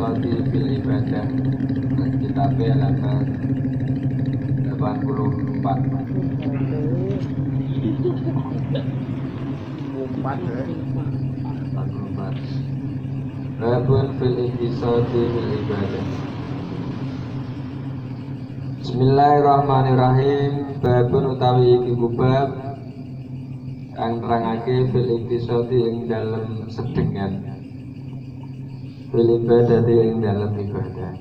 Ikhtisati fil Ibadah kitab halaman 84. Babun fil Ikhtisati fil Ibadah. Bismillahirrahmanirrahim. Babun utawi iki bab kang nerangake fil Ikhtisati ing dalem sedengan fil ibadah ing dalem ibadah.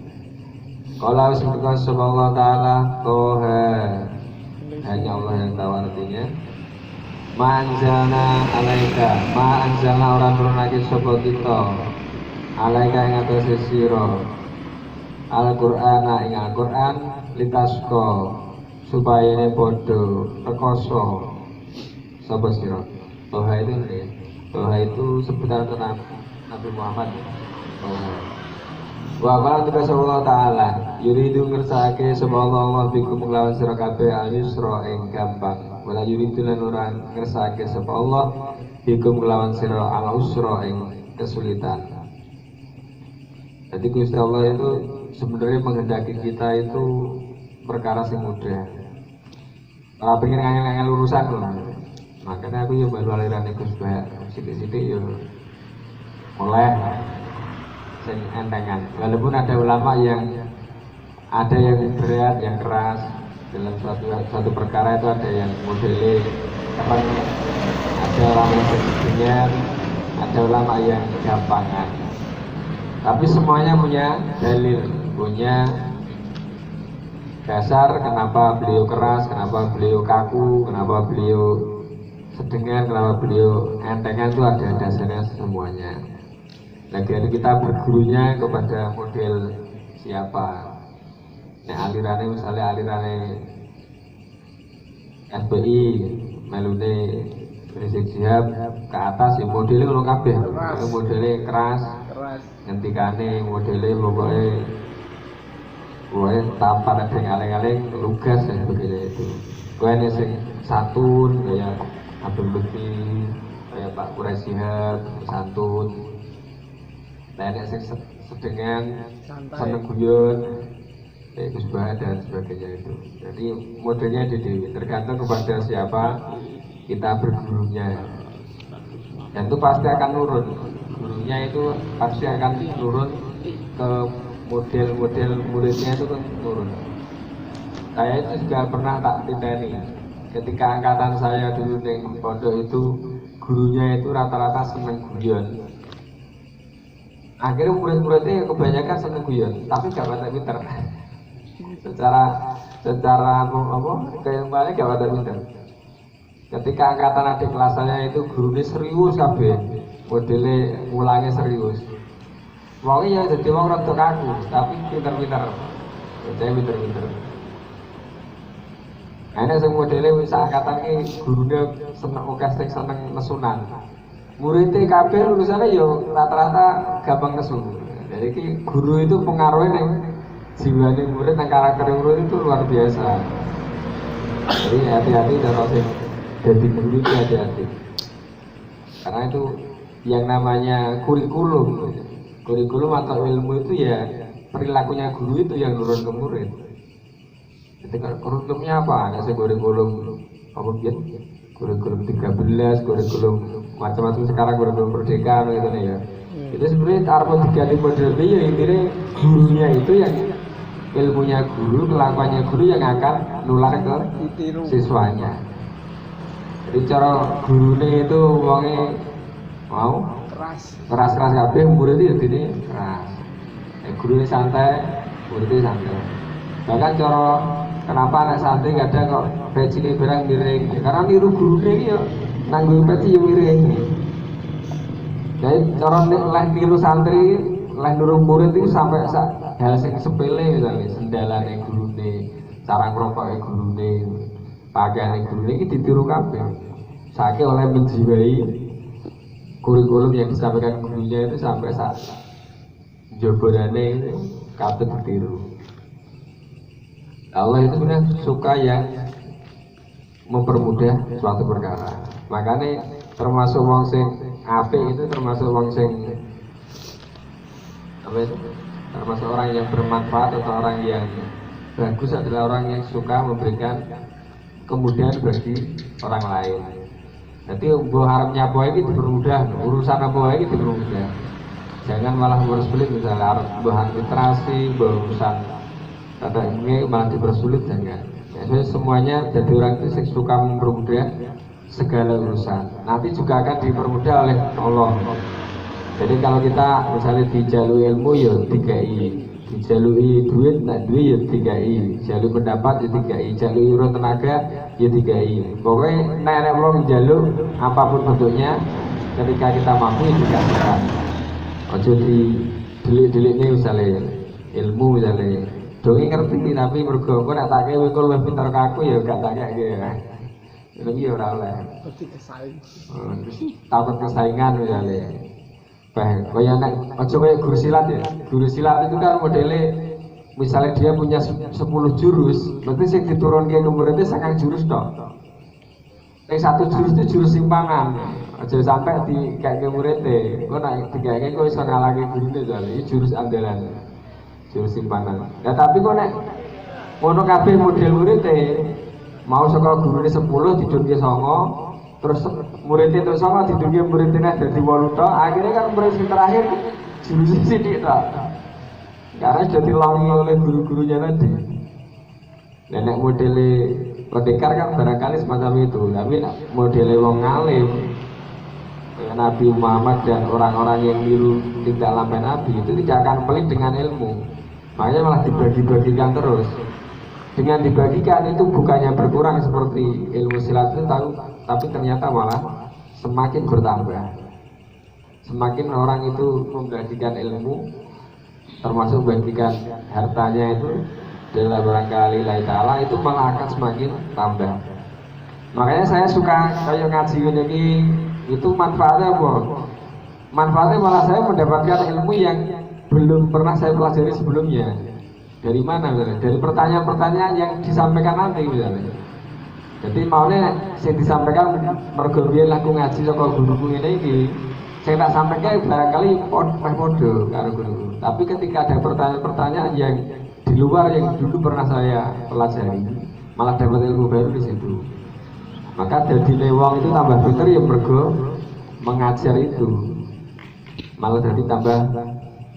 Kalau subhanahu wa ta'ala toha, hanya Allah yang tahu artinya. Ma'anzalna alaika, ma'anzalna orang turunake sapa kita alaika ing atase sira Al-Qur'ana ing Al-Qur'an litasko supaya ini bodoh rekoso sapa sira. Toha itu ya. Toha itu sebutan Nabi Muhammad. Wa qala Allah taala yuridu ngersake sapa Allah bikum lawan sira kabeh al-yusra ing gampang. Wala yuridu lan ora ngersake sapa Allah bikum lawan sira al-usra ing kesulitan. Jadi Gusti Allah itu sebenarnya menghendaki kita itu perkara sing mudah. Ora pengen ngangel-ngangel urusan lho. Makanya aku yo baru aliran iku sithik-sithik yo mulai sing entengan. Walaupun ada ulama yang ada yang berat, yang keras dalam suatu perkara itu ada yang modele apa, ada ulama yang sebenarnya, ada ulama yang gampangan. Tapi semuanya punya dalil, punya dasar kenapa beliau keras, kenapa beliau kaku, kenapa beliau sedengan, kenapa beliau entengan, itu ada dasarnya semuanya. Lagi kita bergurunya kepada model siapa? Nah, alirannya misalnya alirannya SBI, melune Rizik Syihab ke atas ya modelnya kalau kabeh, itu modelnya keras, ngentikane modelnya pokoknya tanpa ada yang aleng-aleng, lugas ya begitu itu. Kayaknya sing santun kayak Abdul Lutfi, kayak Pak Quraisy Shihab, santun. Nenek sing sedengan, seneng guyon, Gus Bah dan sebagainya itu. Jadi modelnya di tergantung kepada siapa kita bergurunya. Dan itu pasti akan nurun. Gurunya itu pasti akan turun ke model-model muridnya itu kan turun. Saya itu juga pernah tak titeni. Ketika angkatan saya dulu di pondok itu gurunya itu rata-rata seneng guyon. Akhirnya murid-muridnya kebanyakan seneng guyon, tapi gak pada pinter. secara apa kayak mana gak pada pinter. Ketika angkatan adik kelas saya itu gurunya serius kabeh, modelnya mulanya serius. Wongnya ya jadi wong rada kaku, tapi pinter-pinter. Saya pinter-pinter. Ana sing modelnya wis angkatan iki gurune seneng orkestra, seneng nesunan. Muridnya kabeh lulusannya yo rata-rata gampang nesu. Jadi guru itu pengaruhnya nih jiwane murid, yang karakter murid itu luar biasa. Jadi hati-hati kalau jadi guru itu hati-hati. Karena itu yang namanya kurikulum. Kurikulum atau ilmu itu ya perilakunya guru itu yang turun ke murid. Jadi kurikulumnya apa? Ada kurikulum apa biar? Kurikulum 13, kurikulum macam-macam sekarang kurikulum Merdeka gitu nih ya. Itu sebenarnya arpo diganti model ya intinya gurunya itu yang ilmunya guru, kelakuannya guru yang akan nular ke siswanya. Jadi cara gurunya itu wongnya mau keras-keras kabeh, murid itu jadi keras. Gurunya santai, muridnya santai. Bahkan cara kenapa anak santai kadang kok peci ini barang miring, karena niru gurunya ini ya nanggung peci yang miring. Jadi cara niru santri, niru murid itu sampai hal yang sepele misalnya sendalane gurune, cara ngrokoknya gurune, pakaiane gurune ini ditiru kabeh. Saking oleh menjiwai kurikulum yang disampaikan gurunya itu sampai saat jawabannya kabeh ditiru. Allah itu sebenarnya suka yang mempermudah suatu perkara. Makanya termasuk wong sing apik itu termasuk wong sing apa itu? termasuk orang yang bermanfaat atau orang yang bagus adalah orang yang suka memberikan kemudahan bagi orang lain. Jadi mbok harap nyapa iki dipermudah, urusan apa wae iki dipermudah. Jangan malah ngurus sulit, misalnya harus mbok administrasi, mbok urusan kata ini malah dipersulit, jangan. Jadi semuanya jadi orang itu suka mempermudah segala urusan. Nanti juga akan dipermudah oleh Allah. Jadi kalau kita misalnya dijalui ilmu ya 3i, dijalui duit nak duit ya 3i, jalui pendapat ya 3i, jalui urut tenaga ya 3i. Pokoknya nenek belum jaluk apapun bentuknya, ketika kita mampu ya dikasihkan. Ojo di delik-delik ini misalnya ilmu misalnya, doi ngerti tapi mergo aku nak tak kayak kowe lebih pintar ke aku ya gak tak kayak gitu. Ini ya ora oleh. Takut kesaingan misalnya. Kayak nek aja kayak guru silat ya. Guru silat itu kan modelnya misalnya dia punya 10 jurus, berarti sing diturunke ke muridnya 9 jurus tok. Yang satu jurus itu jurus simpangan. Aja sampai di kayak ke muridnya. Kok nek dikake kok iso ngalahke gurune soalnya iki jurus andalan. Jurus simpanan. Ya tapi kok nek ngono kabeh model muridnya mau saka gurune 10 didunke 9. Terus muridnya itu sama didungi muridnya dari 8 tok, akhirnya kan murid yang terakhir jurusnya sidik tok. Karena sudah dilangi oleh guru-gurunya tadi. Nenek modelnya pendekar kan barangkali semacam itu, tapi modelnya wong ngalim Nabi Muhammad dan orang-orang yang niru tidak lampai Nabi itu tidak akan pelit dengan ilmu. Makanya malah dibagi-bagikan terus. Dengan dibagikan itu bukannya berkurang seperti ilmu silat itu tahu, tapi ternyata malah semakin bertambah. Semakin orang itu membagikan ilmu, termasuk membagikan hartanya itu adalah barangkali lillahi ta'ala, itu malah akan semakin tambah. Makanya saya suka kayak ngaji ini, itu manfaatnya apa? Manfaatnya malah saya mendapatkan ilmu yang belum pernah saya pelajari sebelumnya. Dari mana misalnya? Dari pertanyaan-pertanyaan yang disampaikan nanti misalnya. Jadi maunya saya disampaikan mergo biyen aku ngaji saka guruku ngene iki. Saya tak sampaikan barangkali podo karo guru. Tapi ketika ada pertanyaan-pertanyaan yang di luar yang dulu pernah saya pelajari, malah dapat ilmu baru di situ. Maka jadi lewang itu tambah pinter ya mergo mengajar itu. Malah jadi tambah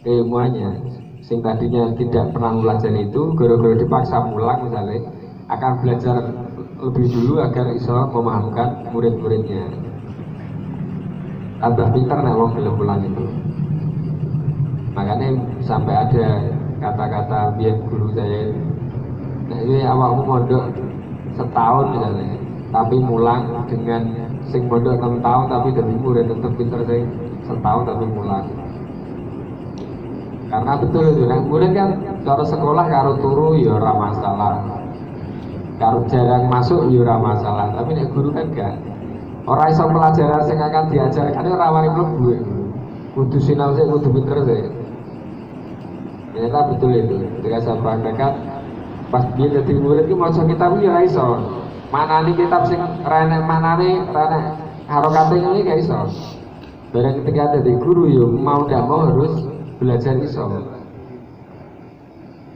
keilmuannya. Sing tadinya tidak pernah belajar itu, gara-gara dipaksa pulang misalnya, akan belajar lebih dulu agar bisa memahamkan murid-muridnya. Tambah pintar nek wong gelem pulang itu. Makanya sampai ada kata-kata biar guru saya, nah ini awakmu mondok setahun misalnya, tapi mulang dengan sing mondok 6 tahun tapi dari murid tetap pintar saya setahun tapi mulang. Karena betul itu, nah murid kan kalau sekolah karo turu ya ora masalah, karo jarang masuk ya ora masalah, tapi nek guru kan gak. Orang iso pelajaran sing akan diajarkan itu rawani mlebu. Kudu sinau sih, kudu pinter sih. Ternyata betul itu. Ketika saya praktekkan, pas dia jadi murid itu maca kitab ya iso. Manani kitab sing renek manane renek harokate ini gak iso. Barang ketika jadi guru ya mau ndak mau harus belajar iso.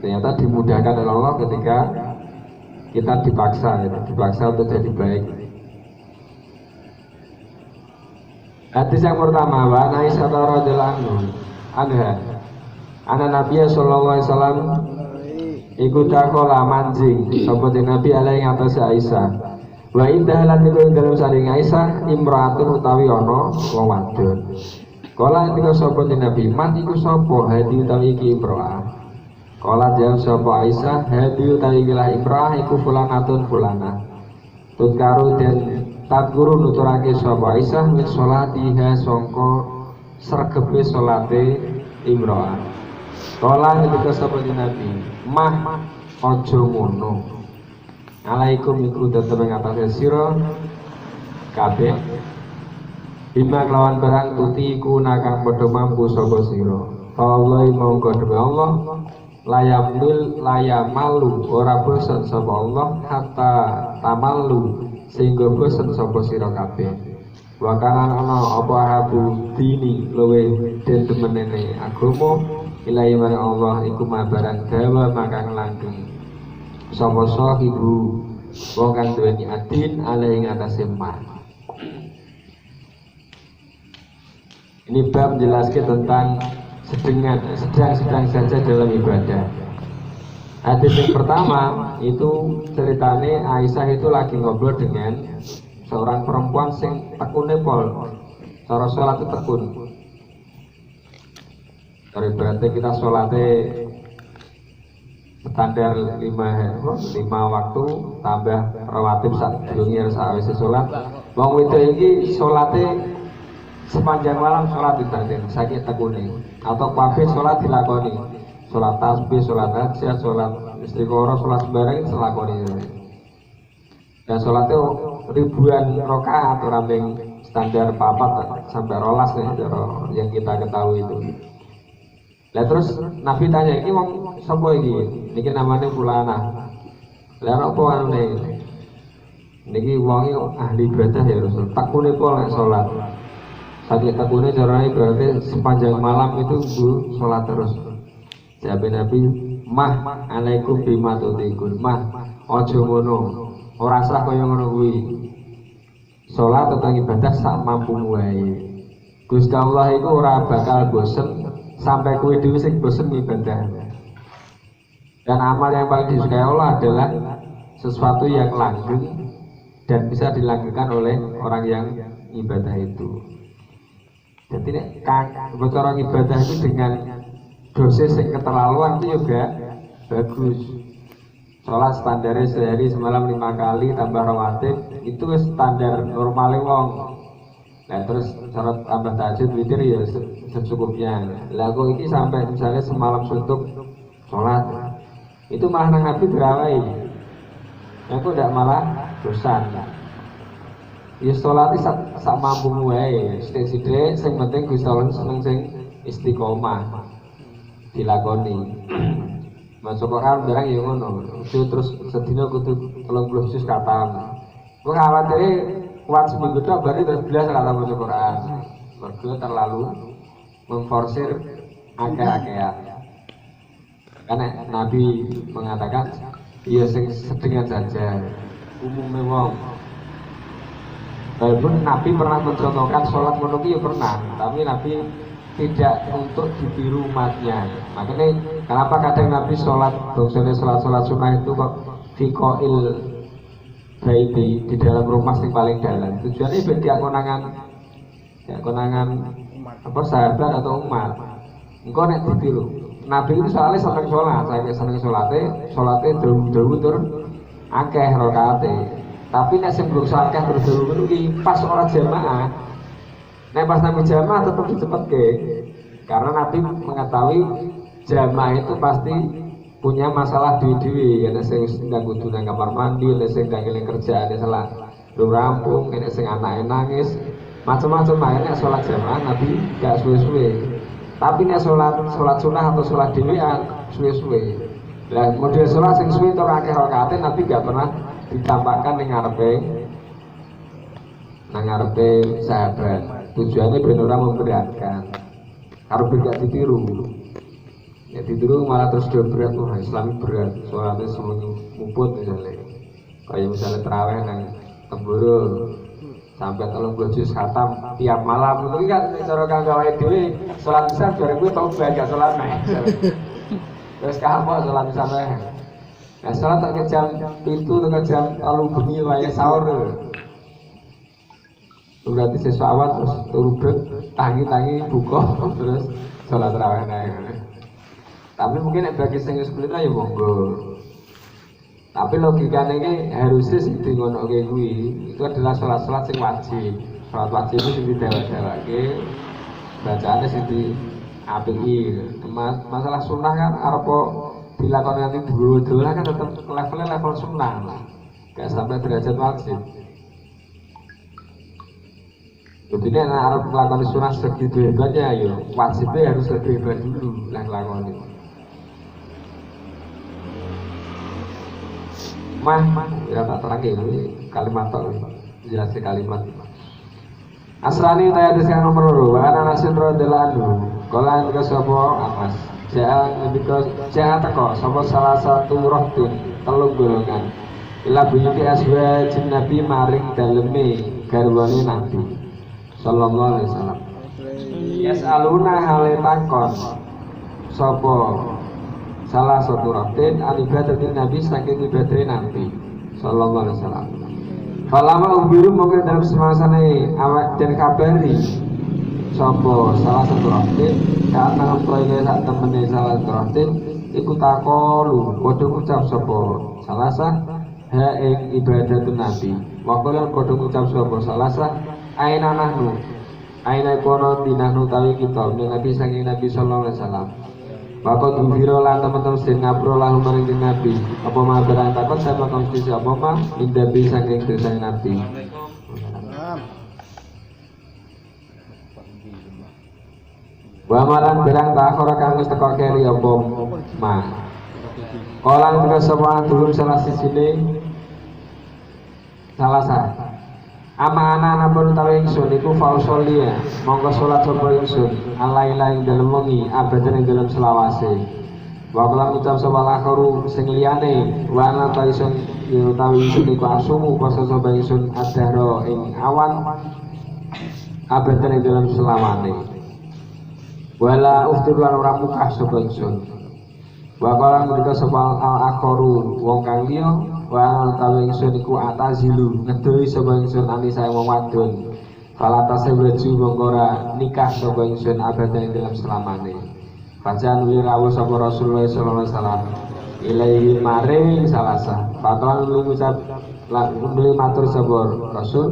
Ternyata dimudahkan oleh Allah ketika kita dipaksa untuk jadi baik. Hadis yang pertama, wa Aisyah radhiyallahu anha, ana Nabi sallallahu alaihi wasallam iku takola manjing sapa Nabi alaihi atas Aisyah. Wa indah lan iku ing dalem saring Aisyah imraatun utawi ana wong wadon. Kala ketika sapa Nabi, man iku sapa hadi utawi iki imro'ah. Kala jawab sapa Aisyah, hadi utawi iki imro'ah iku fulanatun fulanah. Tutkaru dan tak guru nuturake sapa Aisyah min sholatiha sangka sregepe salate imro'ah. Kala ketika sapa Nabi, mah aja ngono. Alaikum iku tetep ing atase sira kabeh bima kelawan barang tuti iku nakang padha mampu sapa sira. Wallahi monggo demi Allah layamalu ora bosan sapa Allah hatta tamalu sehingga bosan sapa sira kabeh. Wa kana ana apa habu dini luwe den temenene agama ilahi mari Allah iku mabaran dawa makang langgeng sapa sahibu wong kang duweni adin alai ing atase mah. Ini bab menjelaskan tentang sedang saja dalam ibadah. Hadis yang pertama itu ceritane Aisyah itu lagi ngobrol dengan seorang perempuan sing tekune pol. Cara sholat itu tekun. Dari berarti kita sholatnya standar 5 waktu tambah rawatib sak dunia sawise sholat. Wong wedok iki sholatnya sepanjang malam sholat ditanten sakit tekuni atau kabeh sholat dilakoni, sholat tasbih, sholat hajat, sholat istiqoroh, sholat sembarang dilakoni. Dan sholatnya ribuan rakaat orang yang standar 4 sampai 12 yang kita ketahui itu. Lah terus Nabi tanya iki wong sapa iki? Niki namanya fulana. Lah apa anune? Niki wong ahli ibadah ya Rasul. Takune pol nek sholat. Sakit takune caranya berarti sepanjang malam itu sholat terus. Jawab Nabi, mah alaikum bima tutikun, mah ojo ngono, ora sah kaya ngono kuwi. Sholat atau ibadah sak mampumu wae. Gusti Allah itu ora bakal bosen sampai kuwi dhewe sing bosen ibadah. Dan amal yang paling disukai Allah adalah sesuatu yang langgeng dan bisa dilanggengkan oleh orang yang ibadah itu. Jadi cara ibadah itu dengan dosis yang keterlaluan itu juga bagus. Sholat standarnya sehari semalam 5 kali tambah rawatib itu standar normalnya wong. Nah terus cara tambah tahajud witir ya secukupnya. Lah kok ini sampai misalnya semalam suntuk sholat itu malah nang Nabi berawai. Aku tidak malah dosa. Ya sholat itu sak mampu wae, sithik-sithik sing penting Gusti Allah seneng sing istiqomah dilakoni. Masuk Quran barang ya ngono. Terus sedina kudu 30 juz katam. Kok awake kuat seminggu tok bari terus belas kata maca Quran. Mergo terlalu memforsir akeh-akehan. Karena Nabi mengatakan ya sing sedengan saja umumnya wong. Walaupun Nabi pernah mencontohkan sholat menuki ya pernah, tapi Nabi tidak untuk ditiru umatnya. Makanya kenapa kadang Nabi sholat sholat sunnah itu kok fikoil baiti di dalam rumah yang paling dalam. Tujuannya bagi konangan apa sahabat atau umat. Engkau nek ditiru. Nabi itu soalnya seneng sholat, saya seneng sholatnya dahulu tur akeh rakaate. Tapi nek sing belum sakeh berdulu iki pas ora jamaah. Nek pas Nabi jamaah tetap dicepetke. Karena Nabi mengetahui jamaah itu pasti punya masalah dhewe-dhewe. Nek sing ndang kudu nang kamar mandi, nek sing ndang eling kerjaane salah durung rampung, nek sing anake nangis, macam-macam ae nek salat jamaah Nabi gak suwe-suwe. Tapi nek salat sunah atau salat dhewean suwe-suwe. Lah model salat sing suwe to akeh rakaate Nabi gak pernah ditampakkan nang ngarepe sahabat. Tujuannya ben ora memberatkan. Harus gak ditiru. Ya ditiru malah terus berat, wah Islam berat. Soalnya semuanya mumput misalnya. Kayak misalnya tarawih nang Temburu sampai 30 juz khatam tiap malam. Itu kan cara kang gawe dhewe salat besar bare kuwi tau gak salat naik. Terus kapok salat sampe. Nah, salat tak ke jam itu ke jam lalu bengi wae sahur. Berarti sesuatu terus turut tangi buka terus salat tarawih naik. Tapi mungkin bagi sing wis ya monggo. Tapi logikanya ini harusnya sing dingonoke kuwi itu adalah salat-salat sing wajib. Salat wajib itu sing didewek-deweke. Bacaane sing diapiki. Masalah sunnah kan arepa dilakoni nanti dulu kan tetap levelnya level sunnah, gak sampai derajat wajib. Jadi ini harus melakukan sunnah segitu hebatnya, yo wajibnya harus lebih hebat dulu yang lakoni. Ya tak terakhir ini kalimat tak jelasnya kalimat. Asrani taya desain nomor 2, anak nasin rodela anu, kolan ke sopo amas. Jangan teko sapa salah satu rohdun telung golongan ila buyuti azwajin nabi maring daleme garwane nabi sallallahu alaihi wasallam yas'aluna hale takon sapa salah satu rohdun an ibadatin nabi saking ibadah nabi sallallahu alaihi wasallam. Falama ubiru mungkin dalam semasane awak dan kabari sapa salah satu rohdun karena proyek sak temene salah satu rohdun iku takolu padha ngucap sapa salasah ha ing ibadatun nabi waqala padha ngucap sapa salasah aina nahnu aina kono dinahnu tawi kita nabi saking nabi sallallahu alaihi wasallam. Maka dufiro lan teman-teman sedang ngabro lahu maring nabi apa mah barang takut sama konstitusi apa mah indabi saking desane nabi. Wa malan barang takhara kang wis teko keri apa mah. Kalang terus sapa dulur salah sisine salah sah. Ama ana pun tawi ingsun iku fausolia monggo salat sapa ingsun alaila ing dalem wengi abadan ing dalem selawase wa kala ucap sapa lakharu sing liyane wa ana ta ingsun utawi ingsun iku asumu poso sapa ingsun adharo ing awan abadan ing dalem selawase wala uftir lan ora mukah sapa ingsun wa kala ngendika sapa al-akharu wong kang liya wa tawi ingsun iku atazilu ngedoi sapa ingsun anisa wong wadon fala tasawwaju mongko ora nikah sapa ingsun abadan ing dalam selamane pajan wirawu sapa Rasulullah sallallahu alaihi wasallam ilaihi maring salasa pakon lu ngucap lan beli matur sapa Rasul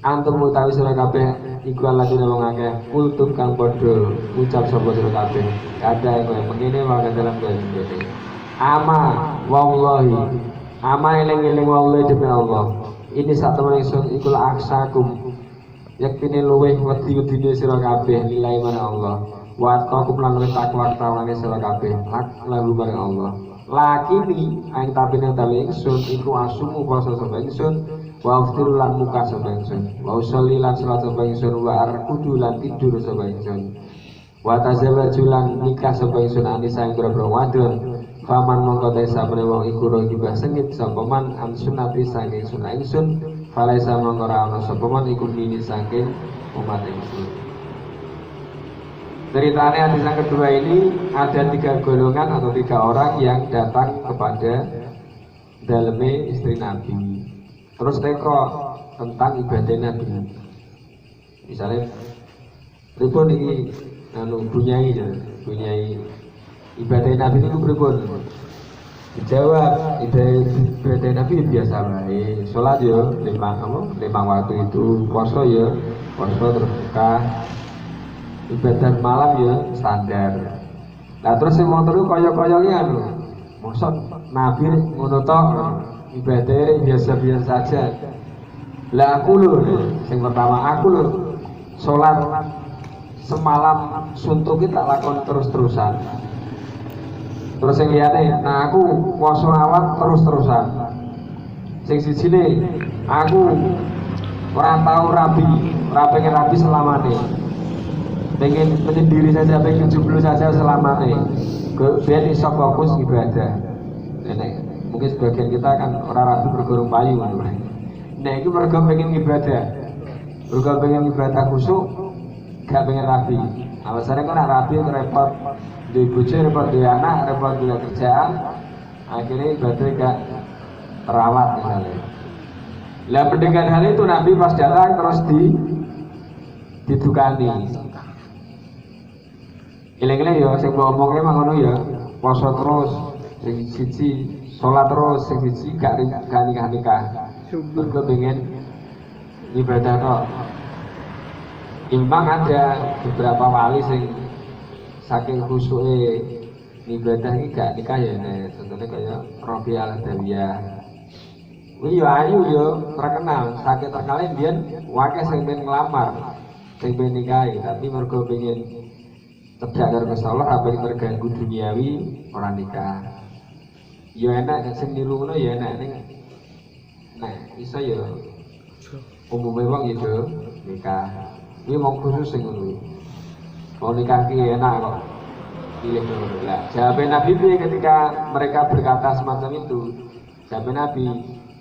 antum utawi sira kabeh iku aladine wong akeh kultum kang padha ucap sapa sira kabeh kadhae kowe mengene wae dalam kowe ama wallahi ama eling-eling wae demi Allah ini sak temen ingsun iku aksakum yaktine luweh wedi-wedine sira kabeh nilai marang Allah wa taqum lan takwa tawane sira kabeh lalu marang Allah lakini aing tapine tawi ingsun iku asumu poso sapa ingsun wa uftiru lan muka sapa ingsun wa usolli lan salat sapa ingsun wa arkudu lan tidur sapa ingsun wa tazawwaju lan nikah sapa ingsun anisa ing grobro wadon faman mongko desa menewang iku ro juga sengit sapa man am sunnati saking sunah ingsun falaisa mongko ora ana sapa man iku mini saking umat ingsun. Ceritanya hadis yang kedua ini ada 3 golongan atau 3 orang yang datang kepada daleme istri Nabi terus teko tentang ibadah Nabi misalnya pripun iki bunyai ibadah Nabi itu pripun? Dijawab ibadah Nabi biasa wae. Salat yo 5 waktu itu, puasa yo puasa terus buka. Ibadah malam yo standar. Lah terus sing wong telu kaya-kaya iki anu. Maksud Nabi ngono tok ibadah biasa-biasa saja. Lah aku lho sing pertama aku lho salat semalam suntuk tak lakon terus-terusan. Terus yang lihatnya, nah aku puasa awal terus-terusan. Sing sijine aku orang tahu pengen rabi selamanya. Pengen menyendiri saja, pengen jublu saja selamanya. Biar iso fokus ibadah. Mungkin sebagian kita kan orang rabi bergurung payu. Nah itu mereka pengen ibadah. Mereka pengen ibadah khusyuk, gak pengen rabi. Alasannya kan rabi repot. Di bojo repot di anak, repot di kerjaan, akhirnya ibadah gak terawat misalnya. Lah pendengar hal itu Nabi pas datang terus didukani. Ileng-ileng ya, sing ngomongnya mah ngono ya, puasa terus, sing siji sholat terus, sing siji gak nikah. Mergo pengen ibadah kok. Imbang ada beberapa wali sing saking khusyuke ibadah iki gak nikah ya contohnya kayak Robi Al-Adawiyah. Kuwi yo ayu yo terkenal, sakit terkenal mbiyen wae sing pengen nglamar, sing pengen nikahi, tapi mergo pengen cedak karo Gusti Allah apa terganggu duniawi ora nikah. Yo enak sing niru ngono ya enak ning nah iso yo umume wong yo nikah. Iki wong khusus sing ngono. Mau nikah ki enak kok. pilih loro. Lah, jawab Nabi ketika mereka berkata semacam itu. Jawab Nabi,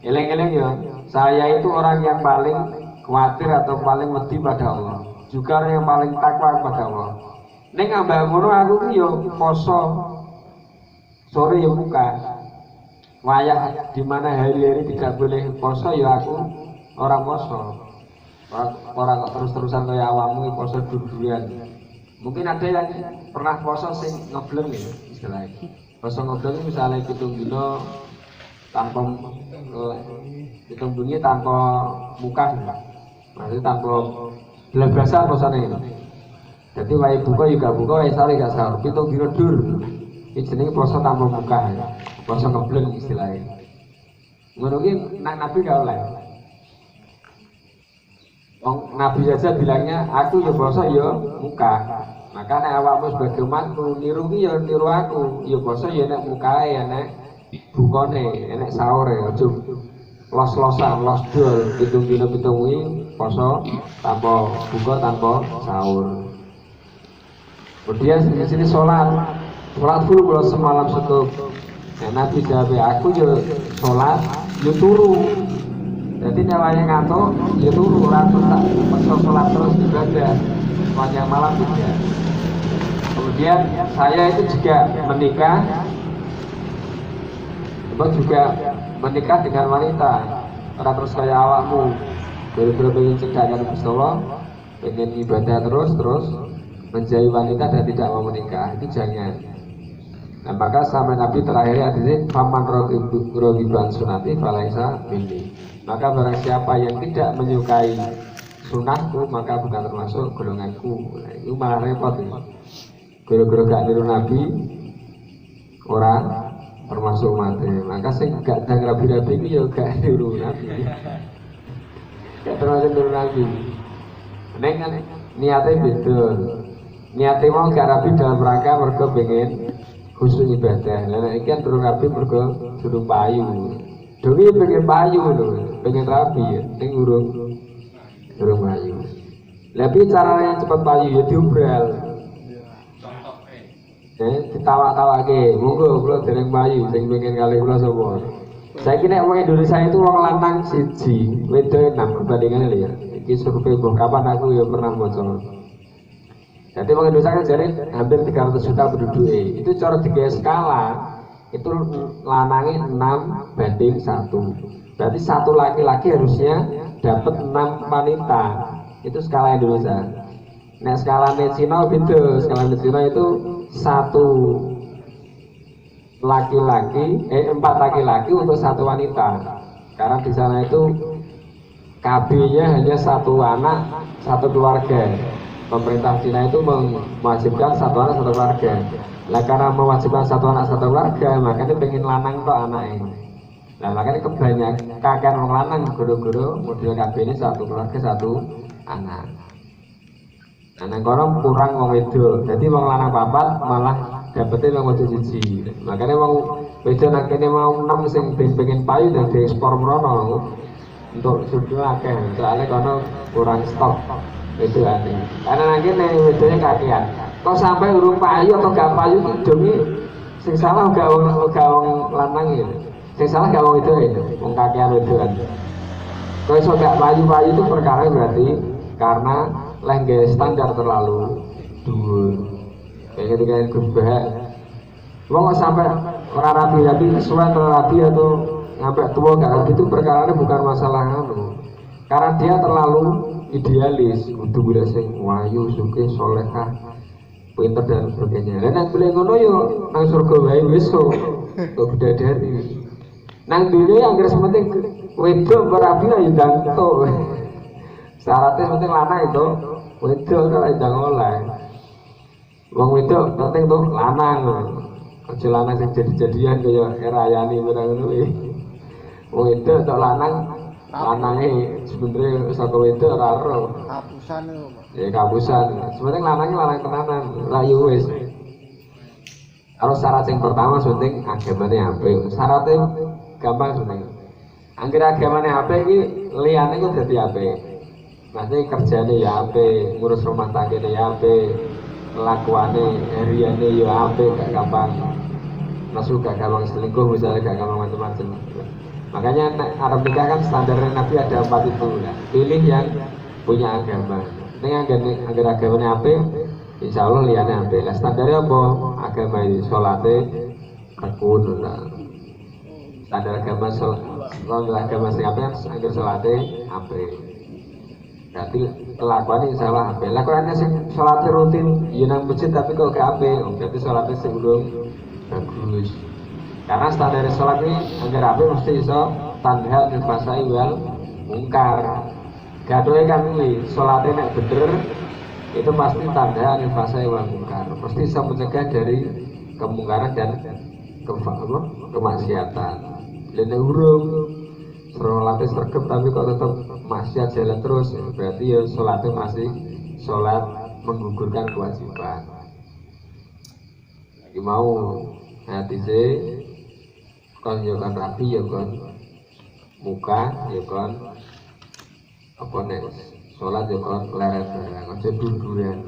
eleng-eleng ya, saya itu orang yang paling khawatir atau paling wedi pada Allah. Juga orang yang paling takwa kepada Allah. Ning ambak ngono aku ki yo poso sore yo buka. Wayah di mana hari-hari tidak boleh poso ya aku orang poso. Orang kok terus-terusan kaya awakmu poso duluan. Mungkin ada yang pernah poso sing ngebleng ya istilahnya. Poso ngebleng misalnya 7 dina tanpa hitung bunyi tanpa muka, maksudnya tanpa belasan posane ini. Jadi wae buka juga buka, wae sare gak sahur. Hitung dina dur. Iki jenenge poso tanpa muka, poso ngebleng istilahnya. Ngono ki Nabi gak oleh. Nabi saja bilangnya aku ya poso ya muka. Maka nek awakmu sebagai umatku niru ki ya niru aku, ya poso ya nek mukae ya nek bukane, nek sahur ya aja los-losan, los dol, pitung wingi poso tanpa buka tanpa sahur. Kemudian sini sholat full kalau semalam cukup. Nabi jawab aku ya sholat ya turu. Jadi nyawanya ngantuk ya turu, ratu tak paksa sholat terus ibadah sepanjang malam juga. Kemudian saya itu juga menikah dengan wanita. Orang terus kayak awakmu bener-bener pengen cedakkan Gusti Allah, pengen ibadah terus menjadi wanita dan tidak mau menikah, itu jangan. Nah maka sampai Nabi terakhir hadis faman rogiban sunati falaisa minni. Maka barang siapa yang tidak menyukai sunahku maka bukan termasuk golonganku. Nah, itu malah repot ya. Gara-gara gak niru Nabi orang termasuk mati. Maka sing gak dang rabi-rabi itu ya gak niru Nabi. Gak termasuk niru Nabi. Neng kan niatnya beda. Niatnya mau gak rabi dalam rangka mergo pengen khusus ibadah. Nah ini kan turun rabi mergo durung payu. Dongi pengen payu lho, pengen rabi ya. Ning durung payu. Tapi caranya cepat payu ya diubral. Ditawa-tawake, monggo kula dereng payu sing pengen kalih kula sapa. Saiki nek wong Indonesia itu wong lanang siji, wedok 6 perbandingannya lho ya. Iki survei mbok kapan aku ya pernah maca. Jadi wong Indonesia kan jadi hampir 300 juta penduduk. Itu cara digawe skala itu lanangnya 6 banding 1. Berarti satu laki-laki harusnya dapat 6 wanita. Itu skala Indonesia. Nek skala Cina beda. Skala Cina itu 4 laki-laki untuk 1 wanita. Karena di sana itu KB-nya hanya 1 anak 1 keluarga. Pemerintah Cina itu mewajibkan 1 anak 1 keluarga. Nah karena mewajibkan 1 anak 1 keluarga, makanya pengen lanang kok anaknya. Nah makanya kebanyakan kakek orang lanang guru-guru model KB ini 1 keluarga 1 anak. Nah kono kurang wong wedok. Jadi wong lanang 4 malah dapetnya wong wedok 1. Makanya wong wedok nak kene mau 6 sing pengen payu dan diekspor merono untuk sudah akeh. Soalnya kono kurang stok. Itu aneh. Karena nanti nih wedoknya kakean. Kok sampai urung payu atau gak payu dongi sing salah gak wong lanang ya. Sing salah gak wong itu wong kakean wedokan. Kok iso gak payu-payu itu perkara berarti karena lengge standar terlalu dhuwur. Kayak ketika gebek. Wong kok sampai ora rapi-rapi sesuai rapi atau sampai tua gak rapi itu perkaranya bukan masalah anu. Karena dia terlalu idealis, kudu golek sing wayu, sugih, salehah, pinter dan sebagainya. Lah nek boleh ngono yo nang surga wae wis kok bidadari. Nang dunya yang anggere penting wedok berapi ya ndang to. Syaratnya penting lanang itu wedok kok ndang oleh. Wong wedok penting tuh lanang. Aja lanang sing jadi-jadian kaya erayani barang ngono iki. Wong wedok tok lanang lanangnya sebenernya satu wedok raro kapusan ya kapusan sebenarnya lanangnya lanang tenanan rayu wis harus syarat yang pertama penting agamanya apa syaratnya gampang sebenarnya angger agamanya apa ini liane itu jadi apa nanti kerjanya ya apa ngurus rumah tangganya ya apa kelakuane hariane yo apik, gak gampang nesu, gak gampang selingkuh misalnya, gak gampang macam-macam. Makanya Arab nikah kan standarnya Nabi ada 4 itu ya. Pilih yang punya agama. Ini agar agamanya apik, insya Allah liane apik. Lah standarnya apa? Agama ini sholatnya tekun. Standar agama agama sing apik kan agar sholatnya apik. Berarti kelakuan insya Allah apik. Lakuannya sing sholatnya rutin, ya nang masjid tapi kok gak apik, berarti sholatnya sebelum bagus. Karena standar sholat ini agar apik mesti iso tanha bil fasai wal mungkar. Gadoe kan ini sholatnya nek bener itu pasti tanda bil fasai wal mungkar. Pasti bisa mencegah dari kemungkaran dan kemaksiatan. Lene urung sholatnya sergap tapi kok tetap maksiat jalan terus, berarti ya sholatnya masih sholat menggugurkan kewajiban. Lagi mau hati sih kon yo kan rapi yo kon muka yo kon apa nek salat yo kon leret barang aja dunduran.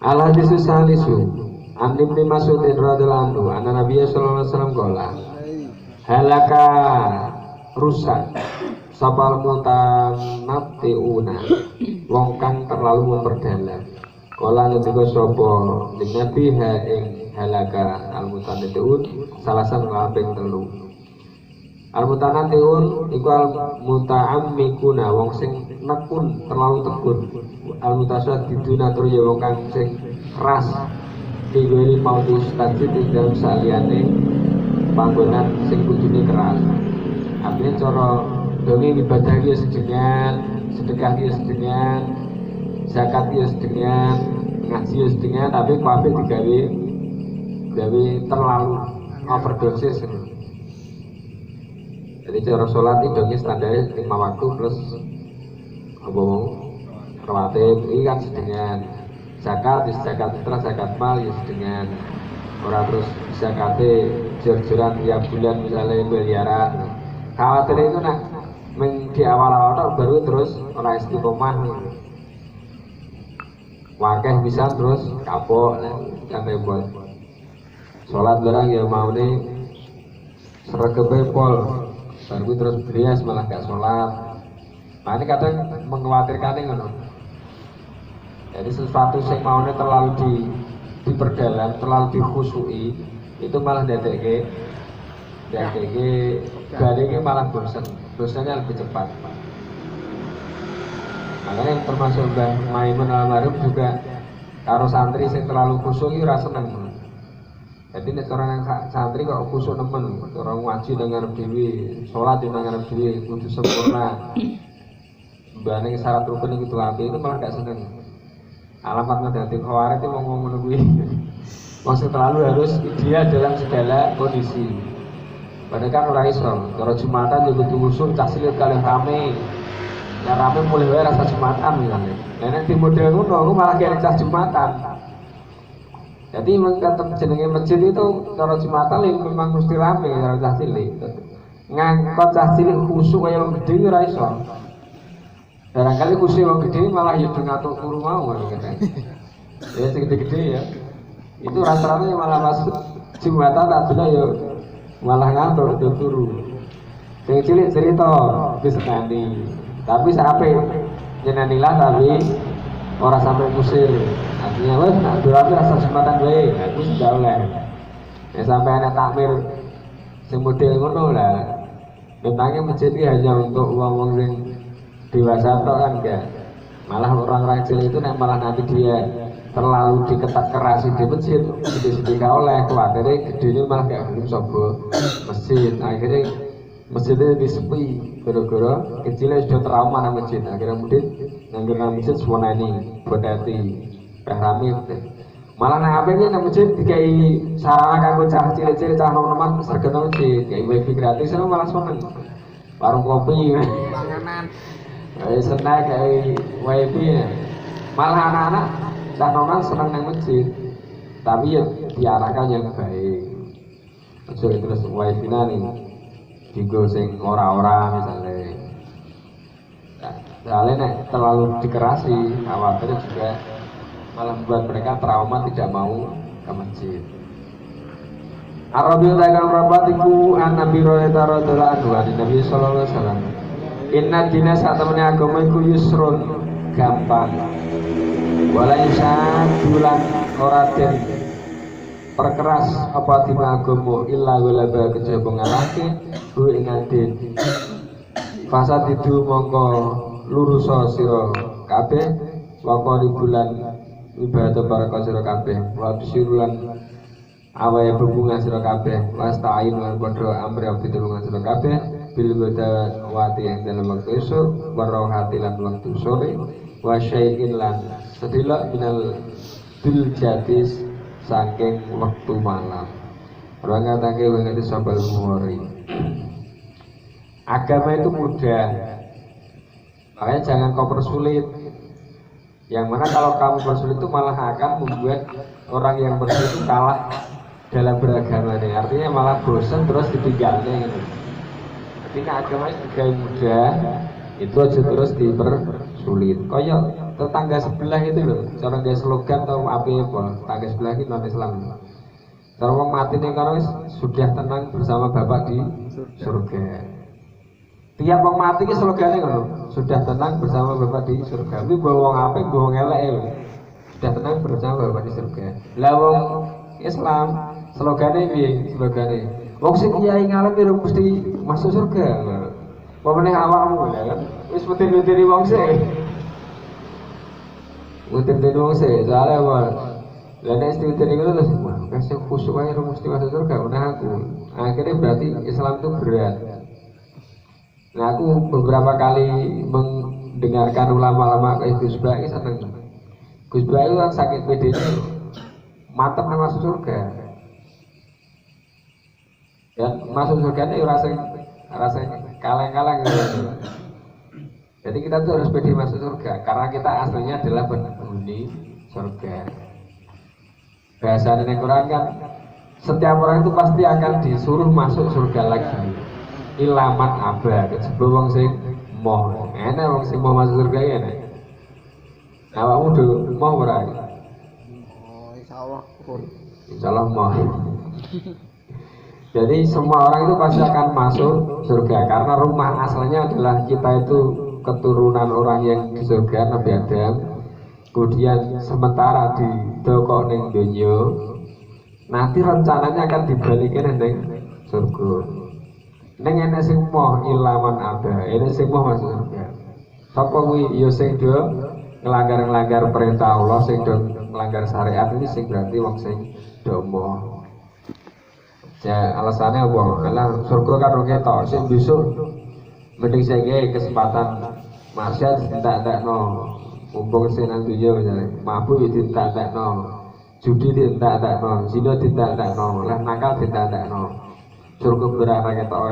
Al hadis salisu an Ibnu Mas'ud radhiyallahu anhu anna Nabi sallallahu alaihi wasallam qala halaka rusak sapal mutanattiuna wong kang terlalu memperdalam. Kala ngendika sapa Nabi ha ing halaka al-mutanattiun salasan kaping 3. Al-mutanattiun iku al-muta'ammikuna wong sing nekun terlalu tekun. Al-mutasaddiduna tur ya wong kang sing keras diweli mau distansi ing dalem saliyane panggonan sing kudune keras. Artinya cara dene ibadah dia sedengan, sedekah dia sedengan, zakat dia sedengan, ngaji dia sedengan, tapi kabeh digawe terlalu overdosis. Jadi cara sholat itu standarnya 5 waktu plus rawatib, ini kan sedengan. Zakat fitrah, zakat mal ya sedengan. Orang terus zakatnya jor-joran tiap bulan misalnya miliaran. Khawatir itu nak di awal-awal baru terus orang istiqomah nih. Wakeh bisa terus kapok kan repot. Sholat barang ya mau nih sergebe pol baru terus berias malah gak sholat. Nah ini kadang mengkhawatirkan ini ngono. Jadi sesuatu yang mau nih terlalu diperdalam, terlalu dikhusui itu malah DTG garingnya malah bosannya lebih cepat. Makanya termasuk Mbah Maimun almarhum juga karo santri yang terlalu khusyuk itu rasa seneng. Jadi nek orang yang santri kok khusyuk nemen, orang ngaji dengan dewi, sholat dengan dewi, kudu sempurna. Mbane syarat rukun itu lagi itu malah gak seneng. Alamat ngedati khawarit itu ngomong menunggu. Maksud terlalu harus dia dalam segala kondisi. Padahal kan orang Islam, kalau Jumatan juga butuh khusyuk, cak silit kali rame. Ya rame mulai wae rasa Jumatan misalnya. Nah nanti model ngono aku malah kayak cas Jumatan. Jadi mengatakan jenenge masjid itu cara Jumatan memang mesti rame kalau cah cilik. Ngangkot cah cilik khusyuk kaya wong gedhe ora iso. Barangkali khusyuk wong gedhe malah ya ngatur turu mau ngono kan. Ya sing gede-gede ya. Itu rata-rata malah masuk Jumatan tak sudah ya malah ngatur turu. Sing cilik cerita wis sekali. Tapi sampai nyenanilah tapi orang sampai musir. Artinya wes nak berarti rasa Jumatan wae, aku sudah oleh. Ya sampai anak takmir semodel ngono lah. Memangnya masjid ini hanya untuk uang-uang yang dewasa atau kan enggak. Malah orang-orang cilik itu malah nanti dia terlalu diketat kerasi di masjid, sedih-sedih oleh khawatirnya gedenya malah gak belum sobo masjid. Akhirnya masjidnya disepi gara-gara kecilnya sudah trauma nang masjid. Akhirnya kemudian nang masjid semua ini buat hati rame. Malah nang apanya nang masjid dikai sarana kanggo cah cilik-cilik cah nom-noman sergana masjid kayak wifi gratis itu malah seneng. Warung kopi panganan snack kayak wifi malah anak-anak cah noman seneng nang masjid. Tapi ya diarahkan yang baik. Ojo terus wifi nih digo sing ora-ora misalnya. Soalnya nek terlalu dikerasi khawatir juga malah membuat mereka trauma tidak mau ke masjid. Arabi utakan rapatiku an Nabi radhiyallahu anhu Nabi sallallahu alaihi wasallam. Inna dina satamane agama iku yusrun gampang. Wala isadulan ora den perkeras apa dina agama illa walaba kejaba ngalake ku ing adin. Fasa didu mongko lurusa sira kabeh waqari bulan ibadah para sira kabeh wa bisirulan awaya berbunga sira kabeh wasta'in lan padha amri abdi tulungan sira kabeh bil wati yang dalam waktu esuk warahati lan waktu sore wa syai'in lan sedilok minal bil jadis saking waktu malam. Orang ngatake wong itu sabal muhari. Agama itu mudah, makanya jangan kau persulit. Yang mana kalau kamu persulit itu malah akan membuat orang yang bersulit itu kalah dalam beragama nih. Artinya malah bosan terus ditinggalnya gitu. Ketika agama itu juga mudah, itu aja terus dipersulit. Kayak tetangga sebelah itu loh, cara dia slogan atau apa tetangga sebelah itu non Islam. Cara orang mati nih karena sudah tenang bersama Bapak di surga. Tiap wong mati ki slogane ngono, sudah tenang bersama Bapak di surga. Kuwi bawa wong apik, bawa wong elek lho. Sudah tenang bersama Bapak di surga. Lah wong Islam slogane piye? Slogane wong sing kiai ngalem ora mesti masuk surga. Apa meneh awakmu kan? Wis putih-putih wong sik. Putih-putih wong sik, soalnya apa? Lah nek istimewa niku terus kasih khusuk ae mesti masuk surga. Nah aku. Akhirnya berarti Islam itu berat. Nah aku beberapa kali mendengarkan ulama-ulama kayak Gus Baik seneng. Gus Baik itu sakit PD mantap masuk surga. Ya masuk surga ini rasanya kaleng-kaleng gitu. Jadi kita tuh harus pede masuk surga karena kita aslinya adalah penghuni surga. Bahasa di Quran kan setiap orang itu pasti akan disuruh masuk surga lagi. Ilaman abad sebelum wong sing moh enak wong sing mau masuk surga ya enak. Awakmu do mau ora? Oh, insyaallah mau. Jadi semua orang itu pasti akan masuk surga karena rumah asalnya adalah kita itu keturunan orang yang di surga Nabi Adam. Kemudian sementara di doko ning donya nanti rencananya akan dibalikin ning surga. Neng enek sing moh ilaman ada, enek sing moh masuk surga. Sapa kuwi ya sing do nglanggar perintah Allah, sing do nglanggar syariat ini sing berarti wong sing do moh. Ya alasannya apa? Karena surga kan ora ketok, sing besok mending saya kesempatan maksiat tindak-tindakno. Mumpung sing nang dunya misale, mabuk ya tindak-tindakno. Judi tindak-tindakno, zina tindak-tindakno, lah nakal tindak-tindakno. Surga berarah ketok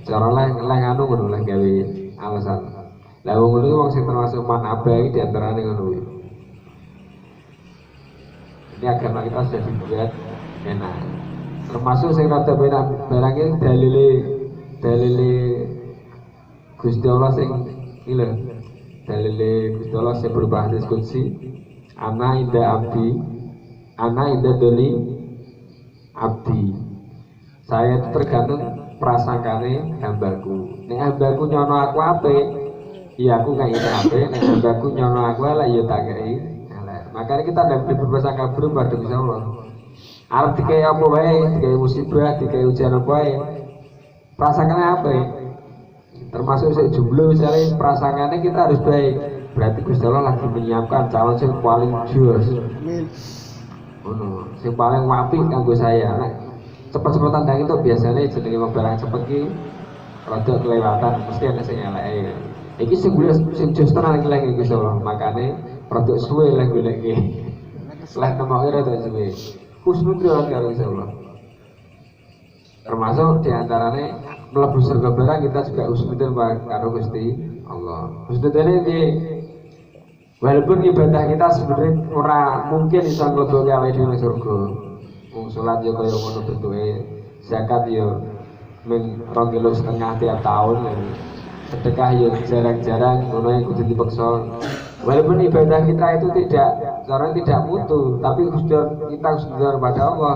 cara leh anu ngono leh gawe alasan. Lah wong ngono wong sing termasuk man abai di antarane ngono. Ini agama kita sudah dibuat enak. Termasuk sing rada benak barang iki dalile Gusti Allah sing iki lho. Dalile Gusti Allah sing berubah hadis qudsi. Ana inda abdi, ana inda doli abdi. Saya itu tergantung prasangkane hambaku. Nek hambaku nyono aku apik, ya aku kaya ini apik. Nek hambaku nyono aku elek, ya tak kaya elek. Makanya kita tidak berprasangka buruk pada Gusti Allah. Arep dikai apa wae, dikai musibah, dikai ujian apa wae. Prasangkane apik. Termasuk sik jomblo misalnya prasangkane kita harus baik. Berarti Gusti Allah lagi menyiapkan calon sing paling jos. Amin. Ngono, sing paling apik kanggo saya. Cepet-cepetan dan itu biasanya jenenge wong barang cepet ki rada kelewatan mesti ana sing eleke. Iki sing jos tenan iki lek Gusti Allah. Makane rada suwe lek goleki. Lek nemoke rada suwe. Husnudon karo Gusti Allah. Termasuk diantaranya mlebu surga barang kita juga husnudon karo Gusti Allah. Husnudon iki walaupun ibadah kita sebenarnya ora mungkin iso mlebu awake dhewe surga. Sholat yo kaya ngono bentuke, zakat yo men 2,5 kilo tiap tahun, sedekah yo jarang-jarang ngono kudu dipaksa Walaupun ibadah kita itu tidak mutu, tapi kita husnuzon pada Allah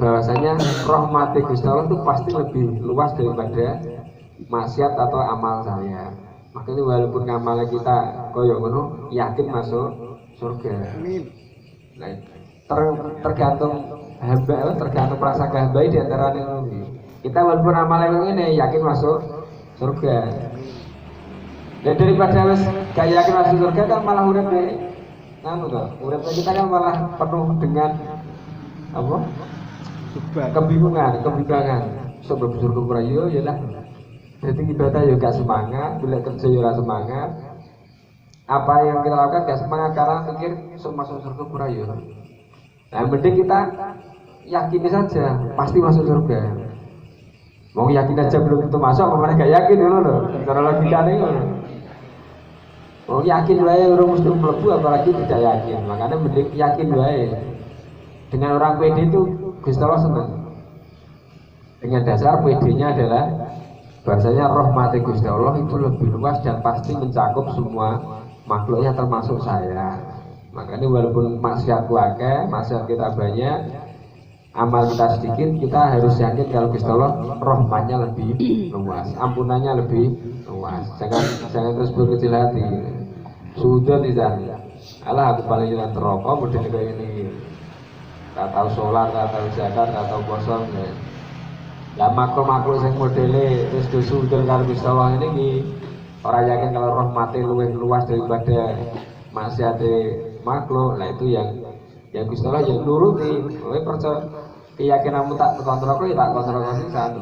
bahwasanya rahmati Gusti Allah itu pasti lebih luas daripada maksiat atau amal saya. Makanya walaupun ngamal kita koyo ngono yakin masuk surga. Amin. Nah, tergantung hamba, tergantung prasangka hamba di antara ini. Kita walaupun amal ini yakin masuk surga. Dan daripada wis gak yakin masuk surga kan malah urip urip kita kan malah penuh dengan apa? Kebimbangan. Sebab surga merayu ya lah. Jadi ibadah ya gak semangat, bila kerja ya semangat. Apa yang kita lakukan gak semangat karena mikir masuk surga merayu. Nah, mending kita yakini saja pasti masuk surga. Mau yakin aja belum tentu masuk, mana gak yakin dulu loh. Cara logika nih. Mau yakin wae orang mesti mlebu apalagi tidak yakin. Makanya mending yakin wae. Dengan orang PD itu Gusti Allah senang. Dengan dasar PD-nya adalah bahasanya rahmati Gusti Allah itu lebih luas dan pasti mencakup semua makhluknya termasuk saya. Makanya walaupun maksiatku akeh, maksiat kita banyak, amal kita sedikit, kita harus yakin kalau Gusti Allah rahmatnya lebih luas, ampunannya lebih luas. Jangan terus berkecil hati. Sudah tidak. Alah aku paling jalan terokok model kayak ini. Gak tahu sholat, gak tahu zakat, gak tahu puasa. Ya makhluk-makhluk yang modelnya terus disudur kalau Gusti Allah ini orang yakin kalau rahmatnya lebih luas daripada maksiatnya makhluk. Nah itu yang Gusti Allah yang nuruti. Kowe percaya keyakinanmu tak kontrol kok ya tak kontrol sing satu.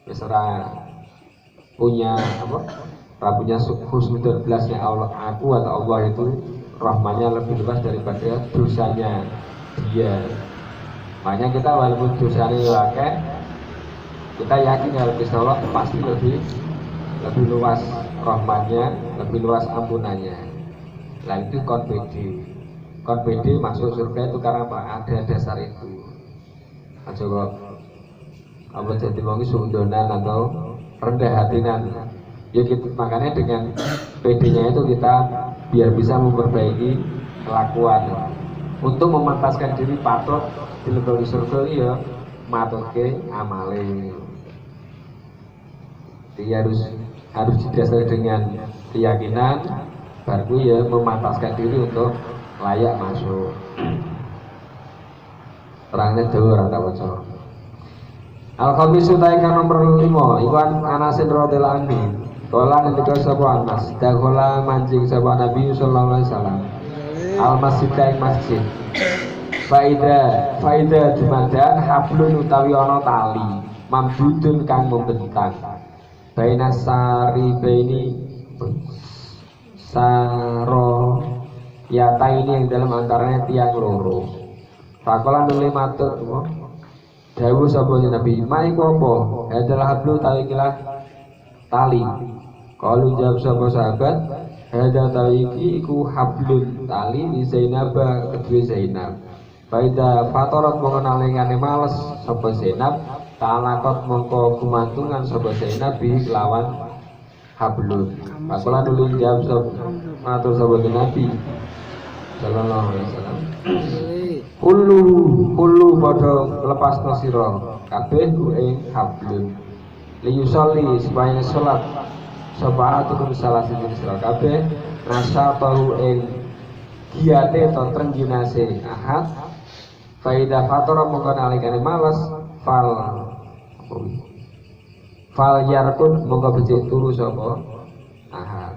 Wis ora punya apa? Ora punya husnudzon belasnya Allah aku atau Allah itu rahmatnya lebih luas daripada dosanya dia. Makanya kita walaupun dosanya akeh, kita yakin kalau Gusti Allah pasti lebih luas rahmatnya, lebih luas ampunannya. Nah itu kon PD masuk surga itu karena apa? Ada dasar itu. Aja kok apa jadi wong sundonan atau rendah hatinan. Ya gitu, makanya dengan PD-nya itu kita biar bisa memperbaiki kelakuan. Untuk memantaskan diri patut dileboni surga ya matutke amale. Dia harus didasari dengan keyakinan, baru ya memantaskan diri untuk layak masuk. Terangnya jauh rata bocor. Al-Khabisu taikan nomor 5 Iwan Anasin radhiyallahu anhu. Kala ngendika sapa Anas, dakhala mancing sapa Nabi sallallahu alaihi wasallam. Al-masjid ing masjid. Faida dumadan hablun utawi ana tali, mamdudun kang membentang. Baina baini saro yata ini yang dalam antaranya tiang loro. Fakola nuli matur dawuh sapa Nabi, "Mai apa? Adalah hablu tali." Kalau jawab sapa sahabat, "Hada tali iki iku hablun tali li Zainab kedue Zainab." Faida fatorat mengenalingane males sapa Zainab, ta'alaqat mongko gumantungan sapa Zainab bi lawan hablun. Fakola nuli jawab sapa matur sapa Nabi sallallahu alaihi wasallam. Kullu padha lepasno sira kabeh ing hablun. Liyusolli supaya salat sapa atukum salah siji sira kabeh rasa tahu ing giate to trengginase ahad. Faida fatora mongko nalikane malas fal yarkun mongko becik turu sapa ahad.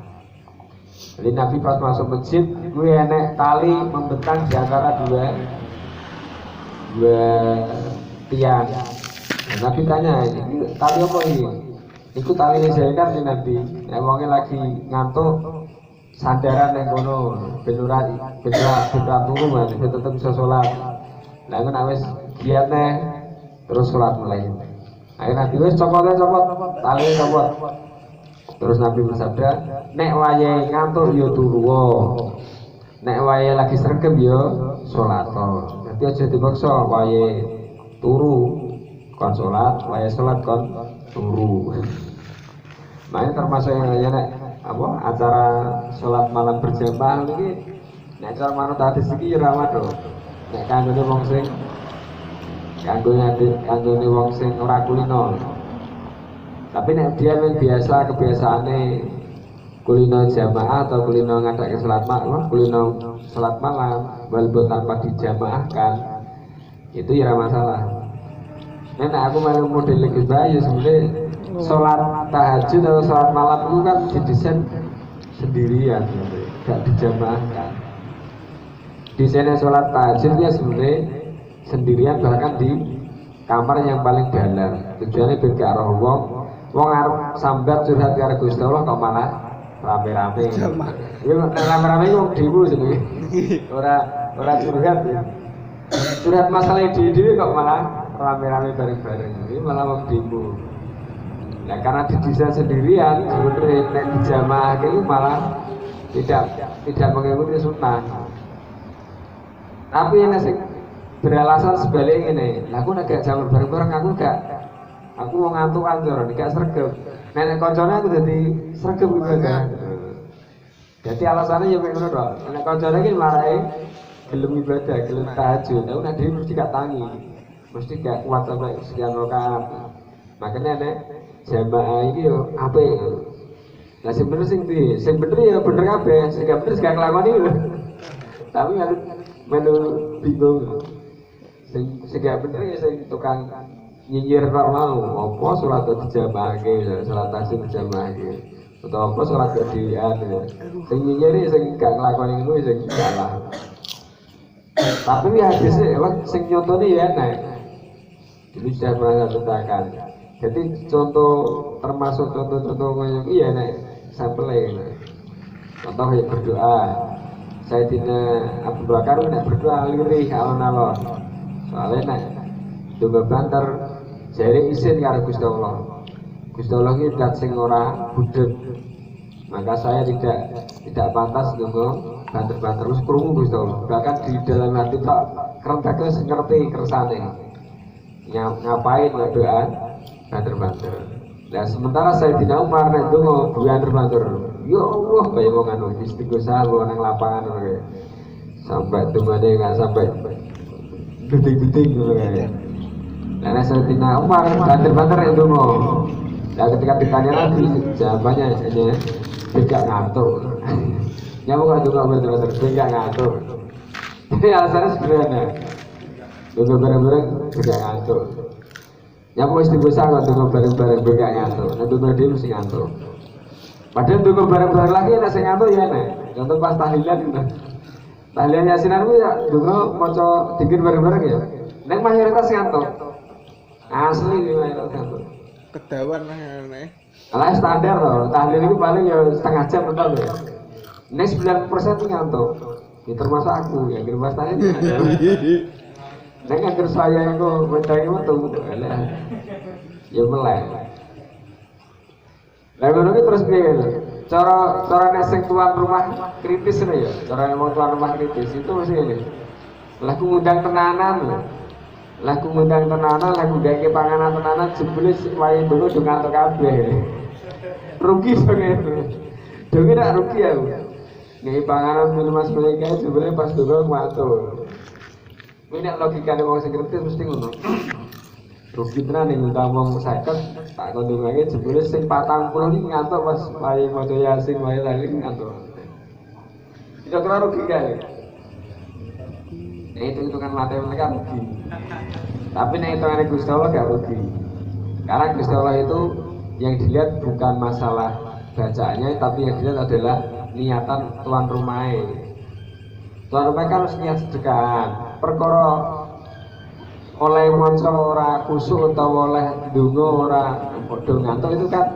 Jadi Nabi pas masuk masjid, gue enek tali membentang di antara dua tiang. Nabi tanya, ini tali apa ini? Itu tali Zainab nih Nabi. Emangnya lagi ngantuk sandaran yang kono, beneran turu mas, dia tetap bisa sholat. Nah kan awes giatnya terus sholat mulai. Akhirnya Nabi wes copot, tali copot. Terus Nabi bersabda, nek wayahe ngantuk yo turu, nek wayahe lagi sregep yo sholat. Jadi aja dipaksa wayahe turu kon sholat, wayahe sholat kon turu. Makanya termasuk yang nek apa acara sholat malam berjamaah ini nek cara manut hadis iki ora waduh nek kanggone wong sing kanggone wong sing ora kulino tapi nek dia yang biasa kebiasaane kulino jamaah atau kulino ngadake sholat malam kulino sholat malam walaupun tanpa dijamaahkan itu ya masalah. Nah aku mau model lagi bayu sebenarnya sholat tahajud atau sholat malam itu kan didesain sendirian, gak dijamaahkan. Desainnya sholat tahajud ya sebenarnya sendirian bahkan di kamar yang paling dalam. Tujuannya biar gak roh wong arep sambat curhat karo Gusti Allah kok malah rame-rame. Ya rame-rame wong dhewe jenenge. Ora curhat ya. Curhat masalah dhewe kok malah rame-rame bareng-bareng. Ini malah wong dhewe. Nah karena didesain sendirian, sebenarnya nek dijamaah itu malah tidak mengikuti sunnah. Tapi ini sih beralasan sebaliknya ini. Aku nek gak jamur bareng-bareng aku mau ngantuk anjor, gak sregep. Nek koncone aku jadi sregep ibadah. Jadi alasannya ya ngono tok. Nek koncone iki marahe gelem ibadah, gelem tahajud. Aku nek dhewe mesti gak tangi. Mesti gak kuat sampai sekian rakaat. Makanya nek jamaah iki yo apik. Lah sing bener sing ndi? Sing bener ya bener kabeh, sing gak bener gak nglakoni lho. Tapi melu bingung. Sing gak bener ya sing tukang nyinyir kok mau apa salat dijamaahke, salat tasbih dijamaahke. Utawa apa salat dhewean. Sing nyinyir sing gak nglakoni ngono sing salah. Tapi hadisnya sing nyontone ya enak. Dulu sudah pernah ceritakan. Jadi contoh termasuk contoh-contoh yang iya nek sampelnya. Contoh ya berdoa. Sayyidina Abu Bakar nek berdoa lirih alon-alon. Soalnya nek donga banter jare isin karo Gusti Allah. Gusti Allah iki zat sing ora budhet. Maka saya tidak pantas donga banter-banter terus krungu Gusti Allah. Bahkan di dalam hati tak kerentak ngerti kersane. Ngapain doa banter-banter. Nah sementara Sayyidina Umar nek donga banter-banter. Ya Allah kaya wong anu istighosah nang lapangan kayak. Sampai dungane enggak sampai detik-detik gitu kayak. Nah Sayyidina Umar banter-banter nek donga. Nah ketika ditanya lagi jawabannya hanya tidak ngantuk. Ya bukan donga banter-banter tidak ngantuk. Ini alasannya sederhana. Donga bareng-bareng tidak ngantuk. Ya mau istighosah kok donga bareng-bareng tidak ngantuk. Nah donga dhewe mesti ngantuk. Padahal donga bareng-bareng lagi nek sing ngantuk ya nek. Contoh pas tahlilan gitu. Tahlilan yasinan ku ya donga maca dikir bareng-bareng ya. Nek mayoritas ngantuk. Asli iki mayoritas ngantuk. Kedawan lah nek. Kalau standar loh, tahlil itu paling ya setengah jam betul ya. Nek 90% itu ngantuk. Ya termasuk aku ya kira pas tahlilan. Nek agar saya yang kok mendangi metu ya melek. Lah ngono ki terus piye lho? Cara nek sing tuan rumah kritis lho ya. Cara nek tuan rumah kritis itu mesti ngene. Lah ku ngundang tenanan lho. Lah ku ngundang tenanan, lah ngundangke panganan tenanan jebule wae dulu do ngantuk kabeh. Rugi banget. Dene nak rugi aku. Nek panganan minuman sebeleke jebule pas dulu ngantuk. Ini logikanya wong sing kritis mesti ngono. Rugi tenan ning ngundang wong 50 tak kondongake jebule sing 40 iki ngantuk pas wae maca Yasin wae lali ngantuk. Kira-kira rugi kae. Itu kan materi mereka rugi. Tapi nek hitungane Gusti Allah gak rugi. Karena Gusti Allah itu yang dilihat bukan masalah bacaannya, tapi yang dilihat adalah niatan tuan rumahnya. Tuan rumah kan harus niat sedekah. Perkara oleh maca ora kusuk utawa oleh ndonga ora padha ngantuk itu kan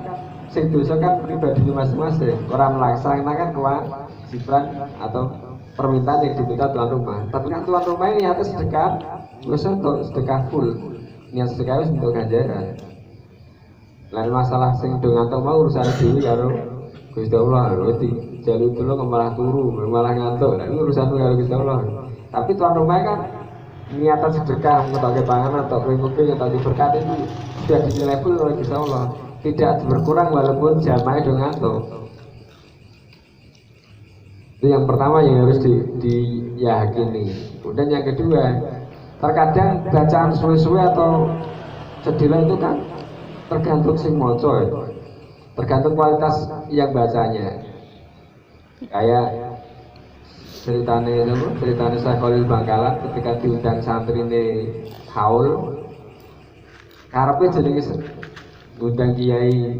sing dosa kan pribadi masing-masing. Ora melaksanakan kewajiban atau permintaan yang diminta tuan rumah. Tapi kan tuan rumah ini niatnya sedekah, wis untuk sedekah full. Niat sedekah wis untuk ganjaran. Lain masalah sing do ngantuk mau urusan dhewe karo Gusti Allah. Ngerti? Jalu dulu malah turu, malah ngantuk. Lah urusan karo Gusti Allah. Tapi tuan rumah kan niatan sedekah mengetahui panganan atau pengikuti yang tadi berkat itu sudah dinilai full oleh Gusti Allah. Tidak berkurang walaupun jamaah do ngantuk. Itu yang pertama yang harus diyakini. Kemudian yang kedua, terkadang bacaan suwe-suwe atau jadilah itu kan tergantung sing moco ya. Tergantung kualitas yang bacanya. Kayak ceritane Syekh Khalil Bangkalan ketika diundang santri ini haul karepe jenenge ngundang kiai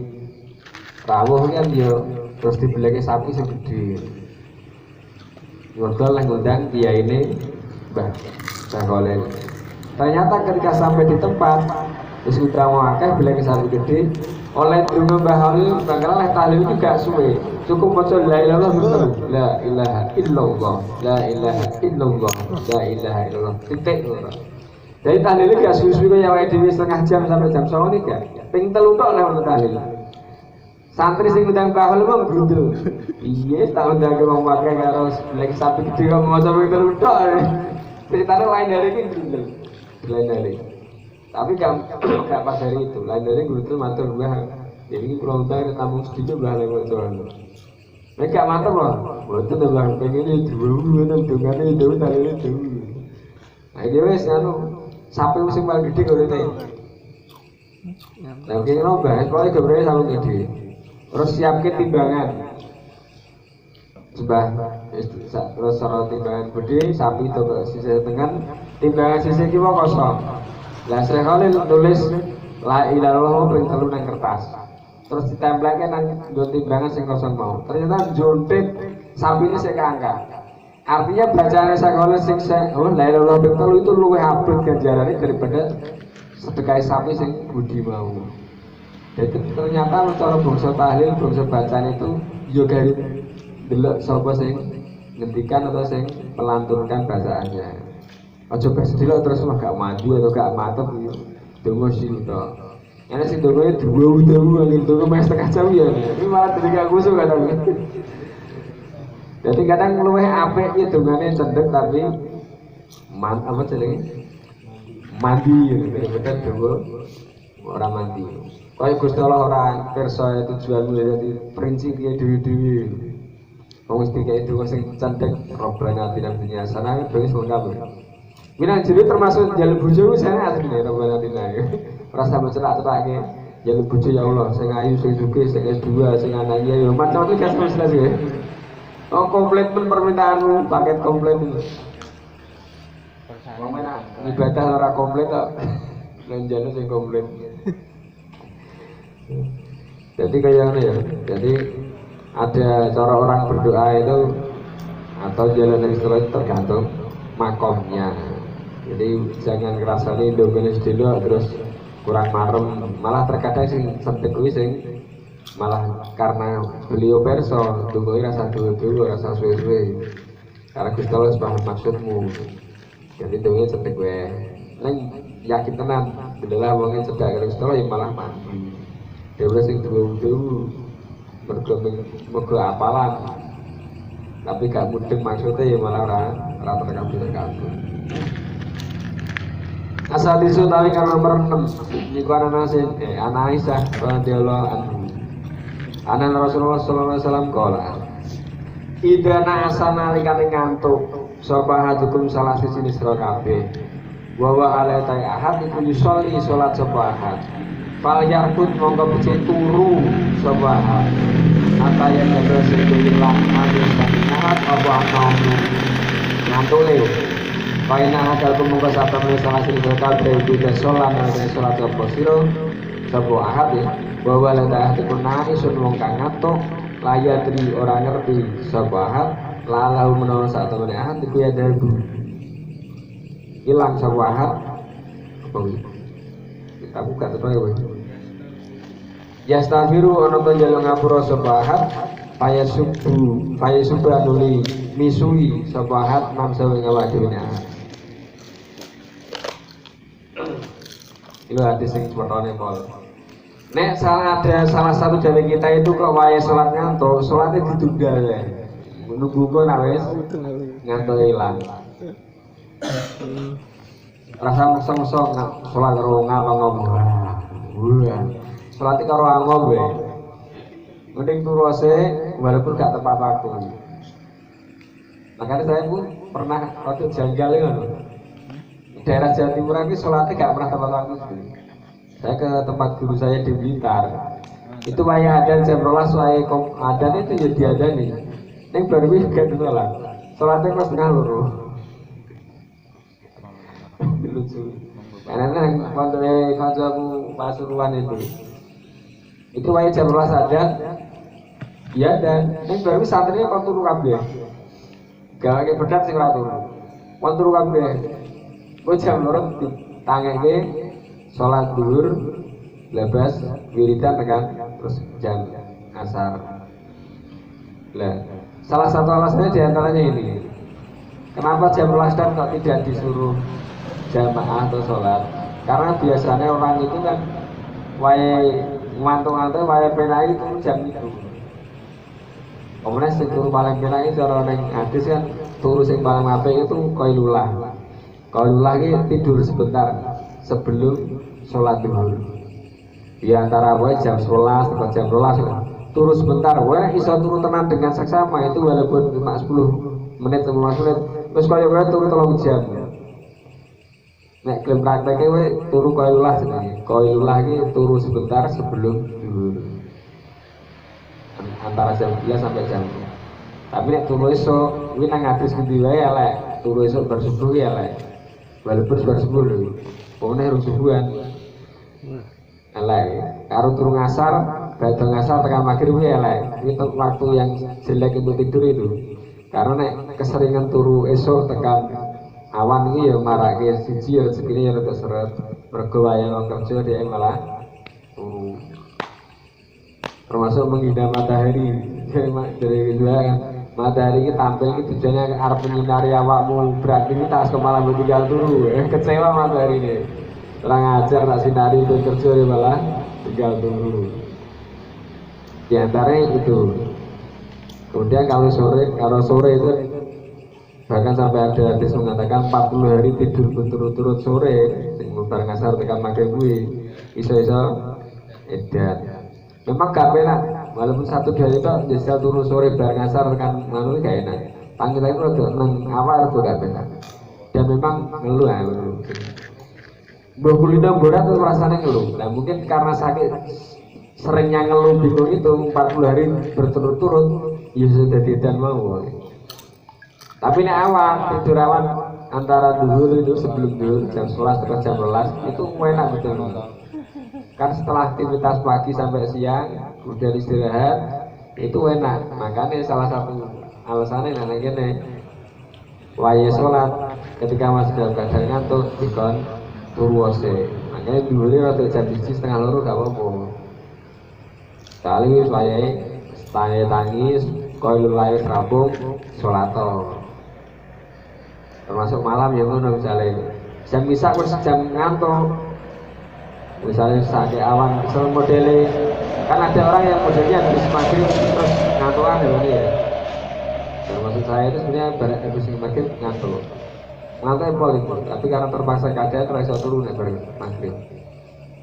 rawuh kan yo terus dibeleke sapi sing gedhe. Ngundang lah ngundang kiai ini Mbah Syekh Khalil. Ternyata ketika sampai di tempat wis utawa akeh beleke sapi gede oleh Mbah Khalil Bangkalan tahlil juga suwe. Cukup baca la ilaha illallah, la ilaha illallah, la ilaha illallah, la ilaha illallah. Titik. Jadi tahlilnya gak suwi-suwi kaya wae dhewe setengah jam sampai jam 09.00 nih gak. Ping 3 tok lewat tahlil. Santri sing ngundang bahal mah grundel. Iya, tak undang ke wong pakai karo lek sapi gede kok maca ping 3 tok. Ceritane lain dari iki grundel. Lain dari. Tapi gak pas hari itu. Lain dari grundel matur Mbah. Jadi kurang tahu tamu sedikit Mbah lewat sono. Nek gak mantep loh, boten Mbah pengen dua dongane itu tali itu. Nah iki wis anu sapi sing paling gede kok itu. Lah kene lho Mbah, pokoke gebreke sapi gede. Terus siapke timbangan. Mbah terus soro timbangan gede, sapi itu ke sisi tengah, timbangan sisi kiwa kosong. Lah Syekh Khalil tulis la ilaha illallah ping 3 nang kertas. Terus ditempleke nang nggo timbangan sing kosong mau. Ternyata jontit sapi ini sing keangkat. Artinya bacaan Syekh Khalil sing la ilaha illallah ping 3 itu luwih abot ganjarane daripada sedekah sapi sing budi mau. Jadi ternyata cara bangsa tahlil, bangsa bacaan itu yo gari delok sapa sing ngendikan atau sing melanturkan bacaannya. Aja bes delok terus mah gak mandi atau gak mantep yo. Dongo sing to. Ene sing dongo dua angin dongo mes setengah jam ya. Ini malah jadi gak kusuk kadang. Jadi kadang luwih apik ya dongane cendek tapi apa jenenge? Mandi daripada dongo ora mandi. Kaya Gusti Allah ora kersa tujuanmu dadi prinsip ya dhewe-dhewe. Wong mesti kaya dongo sing cendek Rabbana atina fid dunya hasanah wis lengkap. Minang jadi termasuk jalur bojo saya asli Rabbana atina. Rasa bercerak-ceraknya jalur bojo ya Allah, sing ayu, sing sugih, sing S2, sing anaknya ya macam-macam kan jelas ya. Oh komplit pun permintaanmu, paket komplit itu. Wong mana ibadah ora komplit kok. Lanjane sing komplit. Jadi kayak ya. Jadi ada cara orang berdoa itu atau jalan dari setelah itu tergantung makomnya. Jadi jangan ngerasani dogenis dulu terus kurang marem, malah terkadang sing sentek kuwi sing malah karena beliau perso tunggu rasa dulu rasa suwe-suwe karena Gusti Allah paham maksudmu jadi tunggu sentek gue neng yakin tenan beneran wongnya cedak karo Gusti Allah yang malah mandi dewe sing dulu mergo apalan tapi gak mudeng maksudnya ya malah ora terkabul. Asal disu tawi kan nomor 6 niku ana Aisyah radhiyallahu anha. Ana Rasulullah sallallahu alaihi wasallam qala idana asana likane ngantuk sapa hadukum salah siji sira kabeh wa wa alaihi ahad iku yusolli salat sapa ahad fal yarkut monggo becik turu sapa ahad ataya jaga sing ilang hadis ahad apa ana ngantuk le Paina hadal kumungka sabda salah siji sira kabeh iki salat nang salat sapa sira sapa ahad ya bahwa lada hati pernah isun wong kang ngatuk layadri orang ngerti sabahat lalau menawa saat temen ahad iku ya dagu hilang sabahat apa wih kita buka terus ya wih yastafiru ono penjalo ngapura sabahat paya subuh anuli misui sabahat namsawi ngawadina ahad itu hati sing sepertone pol. Nek ada salah satu dari kita itu kok wae sholat ngantuk, sholatnya ditunda ya. Menunggu kok nawes ngantuk hilang. Rasa mesong-mesong sholat karo ngomong. Wah, sholat karo ngomong ya. Mending turu ase walaupun gak tepat waktu. Makanya saya pun pernah waktu janggal ya, daerah Jawa Timur ini sholatnya gak pernah tepat waktu sih. Saya ke tempat guru saya di Blitar, itu waya adan jam 12 waya adan itu jadi ada nih. Ini baru ini gak sholat, sholatnya kelas setengah loro. Lucu. Karena yang kancaku Pasuruan itu waya jam 12 adan. Ya dan ini baru santrinya kau turu kabeh. Gak lagi berat sih ora turu. Kau turu kabeh. Kau jam loro tangeke sholat zuhur, lebas wiridan tekan terus jam asar. Lah, salah satu alasannya diantaranya ini. Kenapa jam 12 dan kok tidak disuruh jamaah atau sholat? Karena biasanya orang itu kan wae ngantuk-ngantuk wae penai itu jam itu. Kemudian sing turu paling penai cara ning hadis kan turu sing paling apik itu qailullah. Qailullah iki tidur sebentar sebelum sholat zuhur. Di antara wae jam 11 atau jam 12 turu sebentar wae iso turu tenan dengan seksama itu walaupun cuma 10 menit 15 menit terus kaya wae turu 3 jam. Nek klaim prakteknya wae turu qailullah jenenge. Qailullah iki turu sebentar sebelum zuhur. Antara jam 11 sampai jam 2. Tapi nek turu esuk kuwi nang hadis ngendi wae elek. Turu esuk bar subuh ya elek. Walaupun bar subuh lho. Pokoknya harus subuhan. Elek. Karo turu ngasar, badhe ngasar tekan maghrib kuwi elek. Itu waktu yang jelek untuk tidur itu. Karena nek keseringan turu esuk tekan awan iki ya marake siji ya rezekine ya rada seret. Mergo wayahe wong kerja dhek malah turu. Termasuk menghina matahari. Dari kedua kan matahari ini tampil ini tujuannya arep menyinari awakmu beraktivitas kok malah tinggal turu. Kecewa matahari ini. Kurang ajar tak sinari itu kerja ya malah tinggal turu. Di antaranya itu. Kemudian kalau sore itu bahkan sampai ada hadis mengatakan 40 hari tidur berturut-turut sore sing bareng asar tekan maghrib kuwi iso-iso edan. Memang gak enak, walaupun 1 hari itu jasa turu sore bareng asar tekan manu gak enak. Panggilan itu rada nang awal itu gak enak. Dan memang ngeluh ya. Mbah kulino borat tuh rasanya ngeluh. Nah mungkin karena sakit seringnya ngeluh bingung itu 40 hari berturut-turut ya sudah tidak mau. Tapi ini awal tidur awan antara zuhur itu sebelum zuhur jam 11 sampai jam 12 itu enak betul. Kan setelah aktivitas pagi sampai siang kemudian istirahat itu enak. Makanya salah satu alasannya nenek gini waya sholat ketika masih dalam keadaan ngantuk dikon turu ose. Makanya zuhur waktu jam 1:30 gak apa-apa. Kali wayai tangis koilul layu serabung sholato. Termasuk malam yang ngono misalnya jam bisa jam ngantuk misalnya sakit awan misal modelnya kan ada orang yang modelnya habis maghrib terus ngantukan ya. Termasuk saya itu sebenarnya habis maghrib ngantuk polik tapi karena terpaksa keadaan terasa turun nek maghrib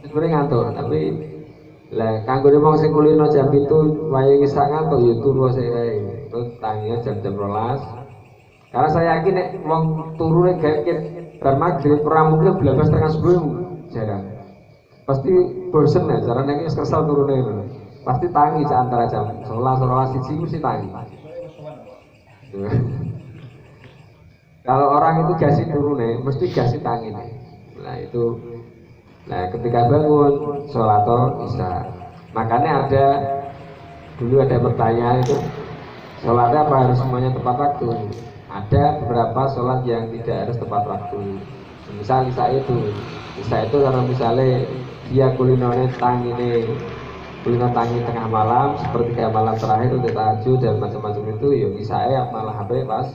sebenarnya ngantuk tapi lah kanggo wong sing kulino jam 7 wayahe isak ngantuk ya turu sik terus tanginya jam-jam 12. Karena saya yakin nek wong turu nek gak bar maghrib ora mungkin 12:30 jarang. Pasti bosen ya, caranya ini kesal turunnya itu. Pasti tangi antara jam 11 siji mesti tangi. Kalau orang itu gasi turunnya, mesti gasi tangi. Nah itu, nah ketika bangun sholat bisa. Makanya dulu ada pertanyaan itu, sholatnya apa harus semuanya tepat waktu? Ada beberapa sholat yang tidak harus tepat waktu. Misal Isya itu karena misalnya dia kulino tangi tengah malam seperti kayak malam terakhir untuk tahajud dan macam-macam itu ya Isya malah HP pas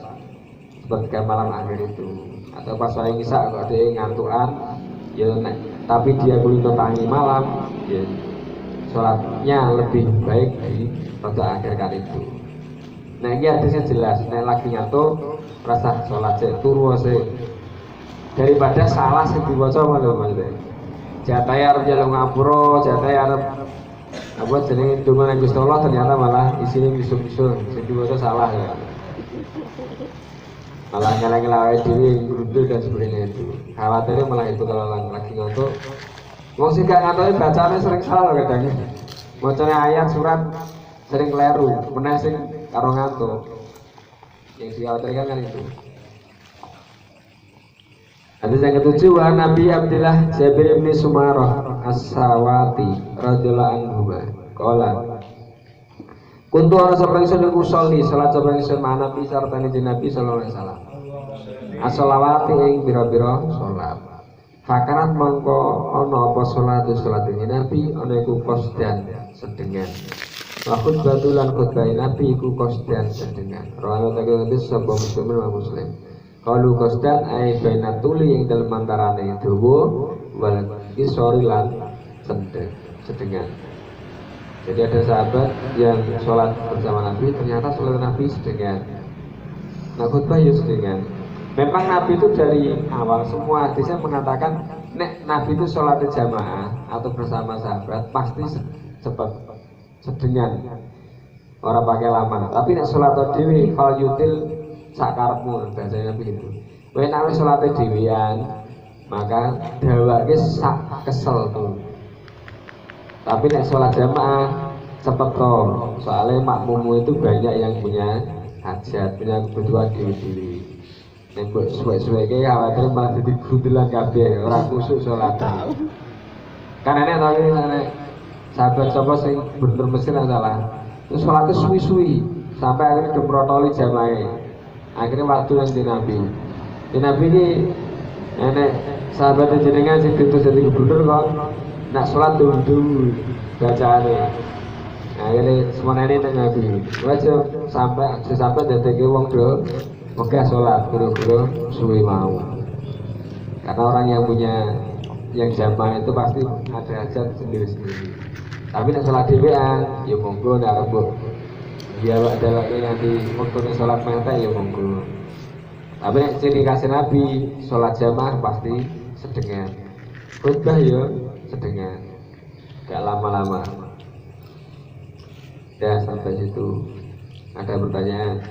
seperti kayak malam akhir itu atau pas saya Isya kalau ada ngantukan ya tapi dia kulino tangi malam ya sholatnya lebih baik di waktu akhir kali itu. Nah ini hadisnya jelas, nek lagi ngantuk rasa sholat cek turu sik daripada salah sing diwaca malah maksudnya. Jatahe arep njaluk ngapura, jatahe arep apa jenenge donga nang Gusti Allah ternyata malah isine misu-misu sing diwaca salah ya. malah nyalain awake dhewe grundul dan sebagainya itu. Khawatirnya malah itu kalau lagi ngantuk. Wong sing gak ngantuk bacane sering salah kadang. Macane ayat surat sering keliru, meneh sing karo ngantuk. Yang dikhawatirkan kan itu. Hadis yang ketujuh wa Nabi Abdullah Jabir bin Sumarah As-Sawati radhiyallahu anhu qala kuntu ana sapa ingsun iku sholli salat sapa ingsun mana Nabi sarta Nabi sallallahu alaihi wasallam as-shalawati ing pira-pira salat fakarat mongko ana apa salat ing Nabi ana iku qasdan sedengan wa khutbatulan khutbah Nabi iku qasdan sedengan rawahu hadis sapa Muslim kalau qasdan ai baina tuli ing dalem antarane dawa wal isori lan sedengan. Jadi ada sahabat yang sholat bersama Nabi, ternyata sholat Nabi sedengan. Nah khutbah ya sedengan. Memang Nabi itu dari awal semua hadisnya mengatakan nek Nabi itu sholat jamaah atau bersama sahabat pasti cepat sedengan. Orang pakai lama. Tapi nek sholat dewi fal yutil sakarmu bahasanya begitu. Kowe nek salat dhewean, maka dawake sak kesel tuh. Tapi nek salat jamaah cepet toh. Soalnya makmummu itu banyak yang punya hajat, punya kebutuhan dewi-dewi. Nek mbok suwe-suwe iki khawatir malah dadi gundelan kabeh, ora kusuk salat. Kan nek sahabat sapa sing bener mesin salah. Terus salatnya suwi-suwi sampai akhirnya diprotoli jamaah. Akhirnya waktu yang di Nabi ini enek sahabat jenengan sing diutus dadi gubernur kok nak sholat dulu bacaane. Akhirnya semuanya ini Nabi wajib sampai dadeke wong do megah sholat buru-buru suwi mau. Karena orang yang punya yang jamaah itu pasti ada hajat sendiri-sendiri. Tapi nak sholat dhewean ya monggo nek arep dia adalah nanti waktu sholat mata ya monggo. Tapi ciri kasih Nabi sholat jamaah pasti sedengan. Khutbah ya sedengan. Gak lama-lama. Ya sampai situ. Ada pertanyaan?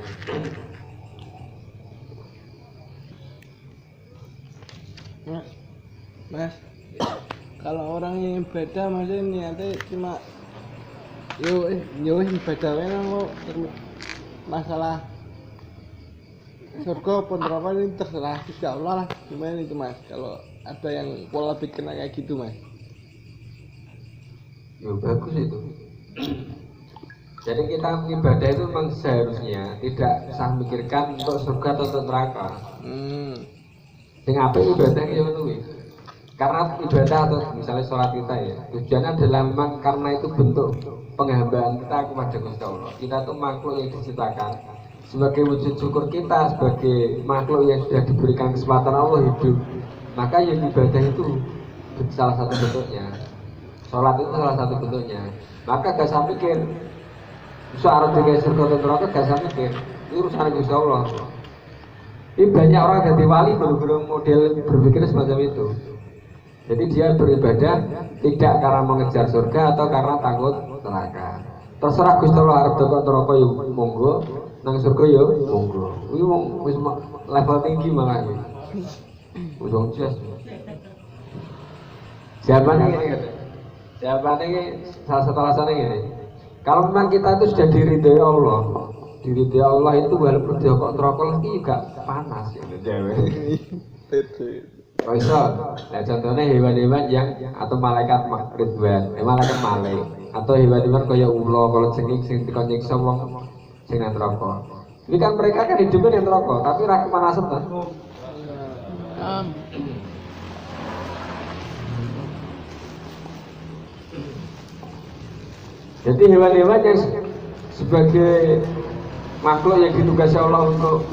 Mas, kalau orang yang ibadah maksudnya niatnya cuma yo ibadah kok masalah surga pun neraka ini terserah Gusti Allah lah. Gimana itu Mas kalau ada yang pola pikirnya kayak gitu Mas? Ya bagus itu. Jadi kita ibadah itu memang seharusnya tidak usah mikirkan untuk surga atau untuk neraka. Sing apik ibadah ya ngono kuwi. Karena ibadah atau misalnya sholat kita ya tujuannya adalah memang karena itu bentuk penghambaan kita kepada Gusti Allah. Kita tuh makhluk yang diciptakan sebagai wujud syukur kita sebagai makhluk yang sudah diberikan kesempatan Allah hidup. Maka yang ibadah itu salah satu bentuknya. Sholat itu salah satu bentuknya. Maka gak usah mikir soal tiga surga atau neraka, gak usah mikir. Itu urusan Gusti Allah. Ini banyak orang yang jadi wali baru model berpikir semacam itu. Jadi dia beribadah tidak karena mengejar surga atau karena takut neraka. Terserah Gusti Allah arep takut neraka yo monggo, nang surga yo monggo. Kuwi wis level tinggi malah iki. Wis wong jas. Jawabannya gini kan. Jawabannya ini salah satu alasannya gini. Kalau memang kita itu sudah diridhoi Allah, diridhoi Allah itu walaupun dia kok neraka lagi juga panas ya Oh iso, nah, contohnya hewan-hewan yang atau malaikat ridwan, malaikat malai, atau hewan-hewan kaya ulo, kalau cengik, sing dikon nyiksa wong sing nang neraka. Ini kan mereka kan hidupnya di neraka, tapi ra kemanasan kan? Jadi hewan-hewan yang sebagai makhluk yang ditugasi Allah untuk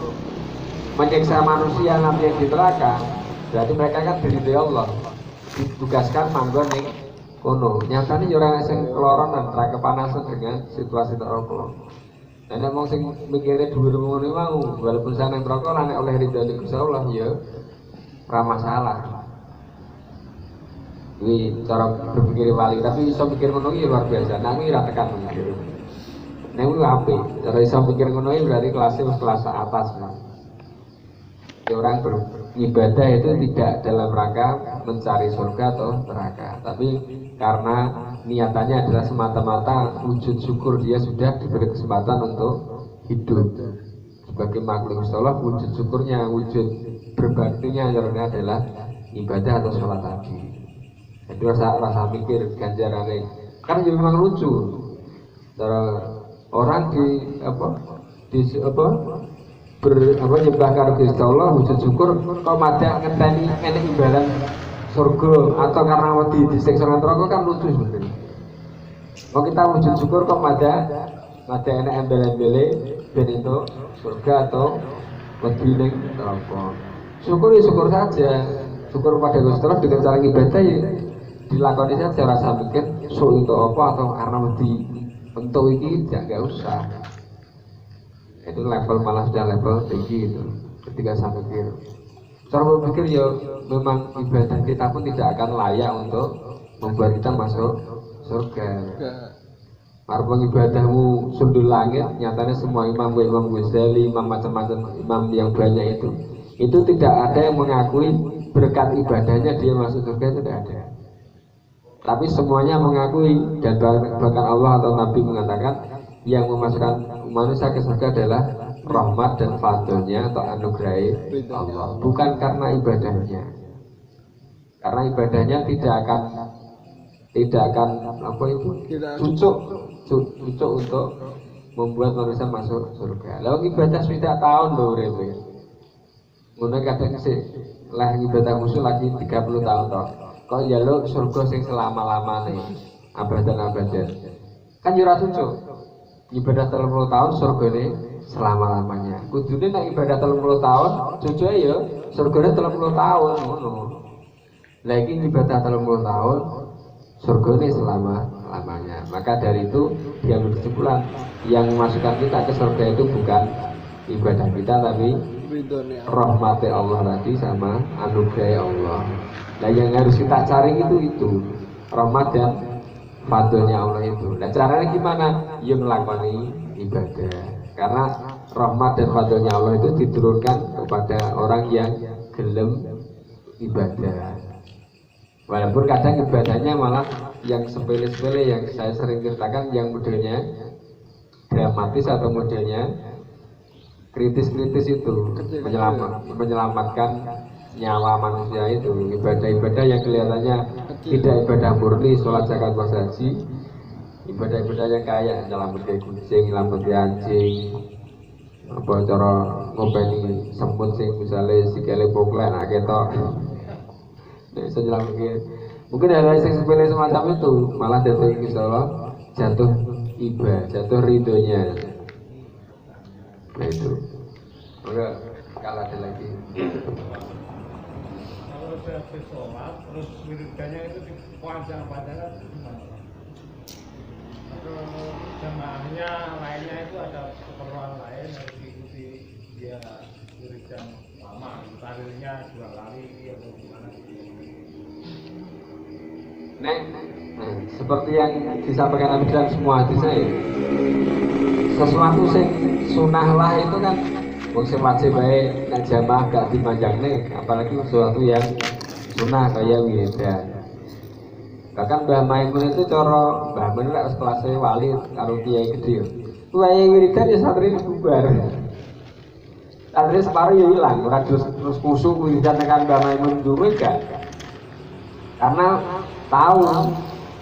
menyiksa manusia nanti yang di neraka, berarti mereka kan diridhoi Allah, ditugaskan manggon ning kono. Nyatane yo ora sing keloron dan ra kepanasan dengan situasi neraka. Dan nek wong sing mikire dhuwur ngono mau, walaupun sana neraka lan nek oleh ridho Gusti Allah ya ora masalah. Ini cara berpikir wali, tapi iso pikir ngono iki luar biasa. Nah kuwi ra tekan mikir. Nek kuwi apik, cara iso pikir ngono iki berarti kelasnya wis kelas atas. orang beribadah itu tidak dalam rangka mencari surga atau neraka, tapi karena niatannya adalah semata-mata wujud syukur dia sudah diberi kesempatan untuk hidup sebagai makhluk Allah. Wujud syukurnya, wujud berbaktinya adalah ibadah atau sholat tadi. Jadi rasa mikir ganjarannya kan ya memang lucu. Orang nyembah karo Gusti Allah wujud syukur kok madak ngenteni enek imbalan surga atau karena wedi disiksa neraka kan lucu sebenarnya. Kalau kita wujud syukur kok madak enek embel-embele ben itu surga atau wedi ning neraka. Syukur ya syukur saja. Syukur pada Gusti Allah dengan cara ibadah ya dilakoni saja, rasa mikir so itu apa atau karena wedi untuk ini enggak usah. Itu level malah sudah level tinggi itu ketika saya pikir. Cara berpikir ya memang ibadah kita pun tidak akan layak untuk membuat kita masuk surga. Karena ibadahmu sundul langit, nyatanya semua imam Ghazali, imam macam-macam imam yang banyak itu tidak ada yang mengakui berkat ibadahnya dia masuk surga, itu tidak ada. Tapi semuanya mengakui, dan bahkan Allah atau Nabi mengatakan yang memasukkan manusia ke surga adalah rahmat dan fadlnya atau anugerah Allah, bukan karena ibadahnya. Karena ibadahnya tidak akan apa itu cucuk untuk membuat manusia masuk surga. Lalu ibadah sudah tahun loh rebe. Mulai kadang sih lah ibadah khusus lagi 30 tahun toh. Kok jaluk surga sing selama-lamanya abadan. Kan jurah cucuk. Ibadah 30 tahun surga ini selama-lamanya. Kudune nek ibadah 30 tahun cucuke ya surgane 30 tahun ngono. Lagi ibadah 30 tahun surga ini selama-lamanya. Maka dari itu dia berkesimpulan yang memasukkan kita ke surga itu bukan ibadah kita tapi rahmat Allah tadi sama anugerah Allah. Nah yang harus kita cari itu rahmat dan fadlnya Allah itu. Nah caranya gimana? Ya melakoni ibadah. Karena rahmat dan fadlnya Allah itu diturunkan kepada orang yang gelem ibadah. Walaupun kadang ibadahnya malah yang sepele-sepele yang saya sering ceritakan, yang modelnya dramatis atau modelnya kritis-kritis itu menyelamatkan nyawa manusia itu. Ibadah-ibadah yang kelihatannya tidak ibadah murni, sholat zakat puasa haji, ibadah-ibadah yang kayak nyelamatin kucing, nyelamatin anjing, apa cara ngopeni semut sing misalnya sikile poklek nak ketok. Nek iso nyelamatin mungkin hal-hal yang sepele semacam itu malah jatuh insya Allah jatuh ibadah, jatuh ridhonya. Nah itu maka kalau ada lagi kalau saya habis sholat terus wiridannya itu dipanjang-panjangkan atau jamaahnya lainnya itu ada keperluan lain harus diikuti dia wiridan lama karirnya 2 kali atau gimana. Seperti yang disampaikan Nabi dalam semua hadis saya, sesuatu sing sunah lah itu kan wong sing wajib bae nek jamaah gak dipanjangne, apalagi sesuatu yang sunah kayak wiridan. Bahkan Mbah Maimun itu cara Mbah Maimun lek kelasnya wali karo kiai gede. Wae wiridan ya santri bubar. Santri separuh ya hilang, ora terus kusuk wiridan tekan Mbah Maimun duwe gak. Karena tahu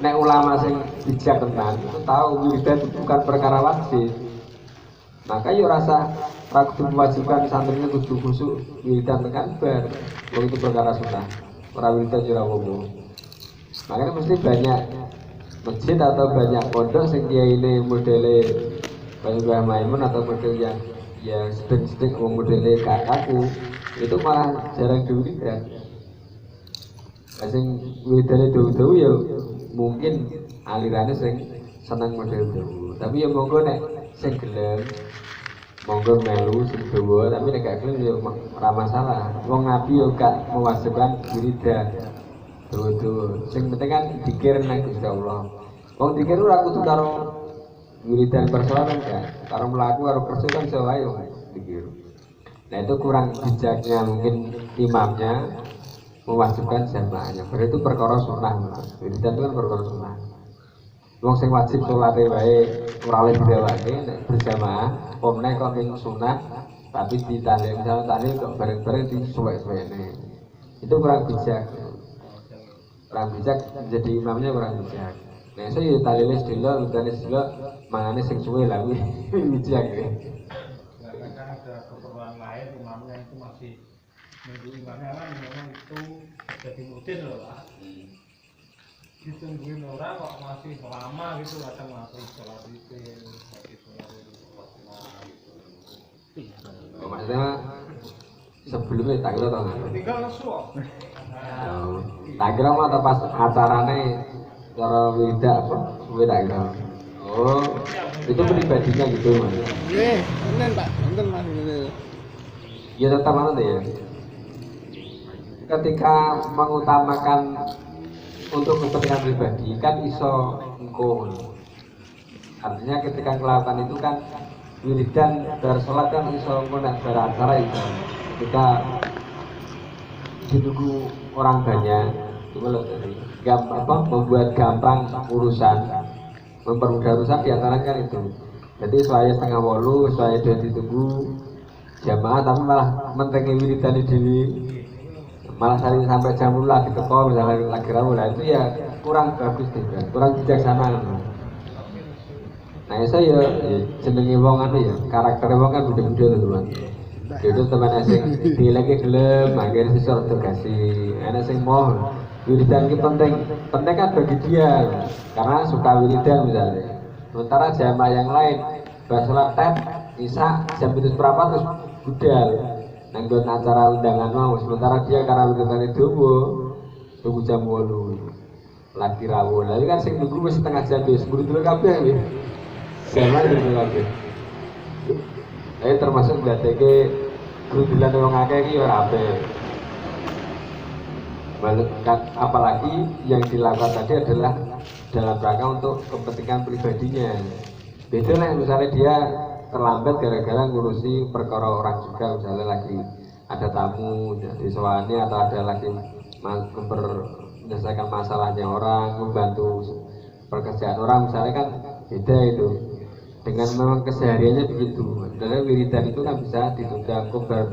nek ulama sing bijak tenan itu tahu wiridan itu bukan perkara wajib. Maka yo rasa kudu mewajibkan santrinya kudu khusuk wiridan tekan bar. Wong itu perkara sunah. Ora wiridan yo ora apa-apa. Makanya mesti banyak masjid atau banyak pondok sing kiyaine modele Mbah Maimun atau model yang sedek-sedek modele kakakku itu malah jarang diwiridan. Sing wiridane dawu-dawu ya mungkin alirannya sing seneng model dawu. Tapi ya monggo nek sing gelem monggo melu sing dawa, tapi nek gak gelem ya ora masalah. Wong Nabi yo gak mewajibkan wiridan. Dawa-dawa. Sing penting kan dikir nang Gusti Allah. Wong dikir ora kudu karo wiridan persoalan kan. Karo mlaku karo kerja kan iso wae wong dikir. Nah itu kurang bijaknya mungkin imamnya mewajibkan jamaahnya. Berarti itu perkara sunnah. Wiridan itu kan perkara sunnah. Wong sing wajib salate wae ora oleh didhawake nek berjamaah, omne kok ning sunah tapi ditalih misalnya talih kok bareng-bareng disuwek-suwekne. Itu kurang bijak. Kurang bijak jadi imamnya kurang bijak. Nah saya ya talile sedelo, rutane sedelo, mangane sing suwe lah kuwi bijak ya. Kadang ada keperluan lain imamnya itu masih nunggu imamnya kan memang itu jadi rutin loh Pak. Ditungguin orang kok masih lama gitu, kadang masih sholat rutin, masih sholat Oh, maksudnya sebelumnya tak kira tau nggak? tinggal nesu kok. Oh, tak kira mah atau pas acarane cara wida apa? Wida kira. Oh, itu pribadinya gitu mas. Enten Pak, enten Mas ngene. Ya tetap mana ya? Ketika mengutamakan untuk kepentingan pribadi kan iso engko. Artinya ketika melakukan itu kan wiridan sholat kan iso engko nek acara itu. Ketika ditunggu orang banyak, itu loh tadi. Membuat gampang urusan, mempermudah urusan diantaranya kan itu. Jadi saya 7:30, saya sudah ditunggu jamaah, tapi malah mentengi wiridan ini malah saling sampai jam 10 lagi teko misalnya lagi rawuh, lah itu ya kurang bagus juga, kurang bijaksana. Nah saya ya jenenge wong anu ya, karakter wong kan beda-beda tuh teman. Itu teman asing dilagi gelem, akhirnya sesuk kasih, enak sing mau wiridan itu penting kan bagi dia karena suka wiridan misalnya. Sementara jamaah yang lain sholat tet, isa jam itu berapa terus budal. Nanggon acara undangan mau, sementara dia karena wiridan itu tunggu jam 8 lagi rawuh. Lalu kan sing nunggu wis setengah jam wis buru dulu kabeh ya. Jamaah dulu kabeh. Termasuk berarti ke kerudilan wong akeh iki ora apik. Apalagi yang dilakukan tadi adalah dalam rangka untuk kepentingan pribadinya. Beda lah misalnya dia terlambat gara-gara ngurusi perkara orang juga, misalnya lagi ada tamu jadi sewani atau ada lagi menyelesaikan masalahnya orang, membantu pekerjaan orang misalnya, kan beda itu dengan memang kesehariannya begitu. Dalam wiridan itu kan bisa ditunda, kobar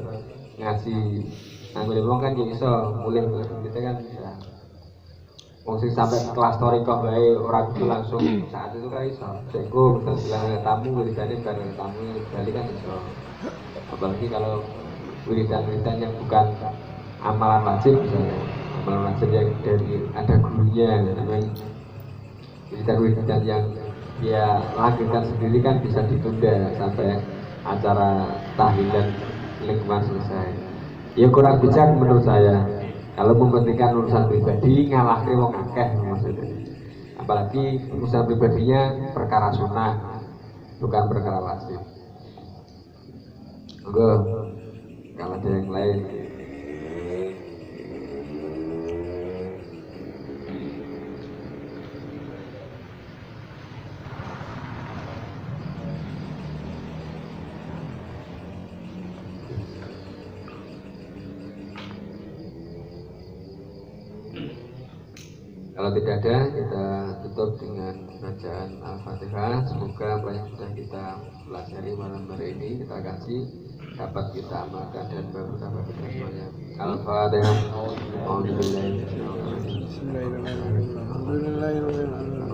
ngasih ngambil wong kan jadi iso mulai kita kan bisa. Fungsi sampai kelas torikoh baik orang itu langsung saat itu kan iso. Seko terus bilang tamu wiridannya bareng tamu balik kan iso. Apalagi kalau wiridan yang bukan amalan wajib misalnya, amalan wajib yang dari ada gurunya, namanya wiridan yang dia lakukan sendiri kan bisa ditunda sampai acara tahlilan lingkungan selesai. Ya kurang bijak menurut saya. Kalau mementingkan urusan pribadi ngalah wong akeh maksudnya. Apalagi urusan pribadinya perkara sunnah, bukan perkara wajib. Enggak, kalau ada yang lain. Kalau tidak ada, kita tutup dengan bacaan Al-Fatihah. Semoga apa yang sudah kita pelajari malam hari ini kita kasih dapat kita amalkan dan berkah bagi kita semuanya. Al-Fatihah. Bismillahirrahmanirrahim.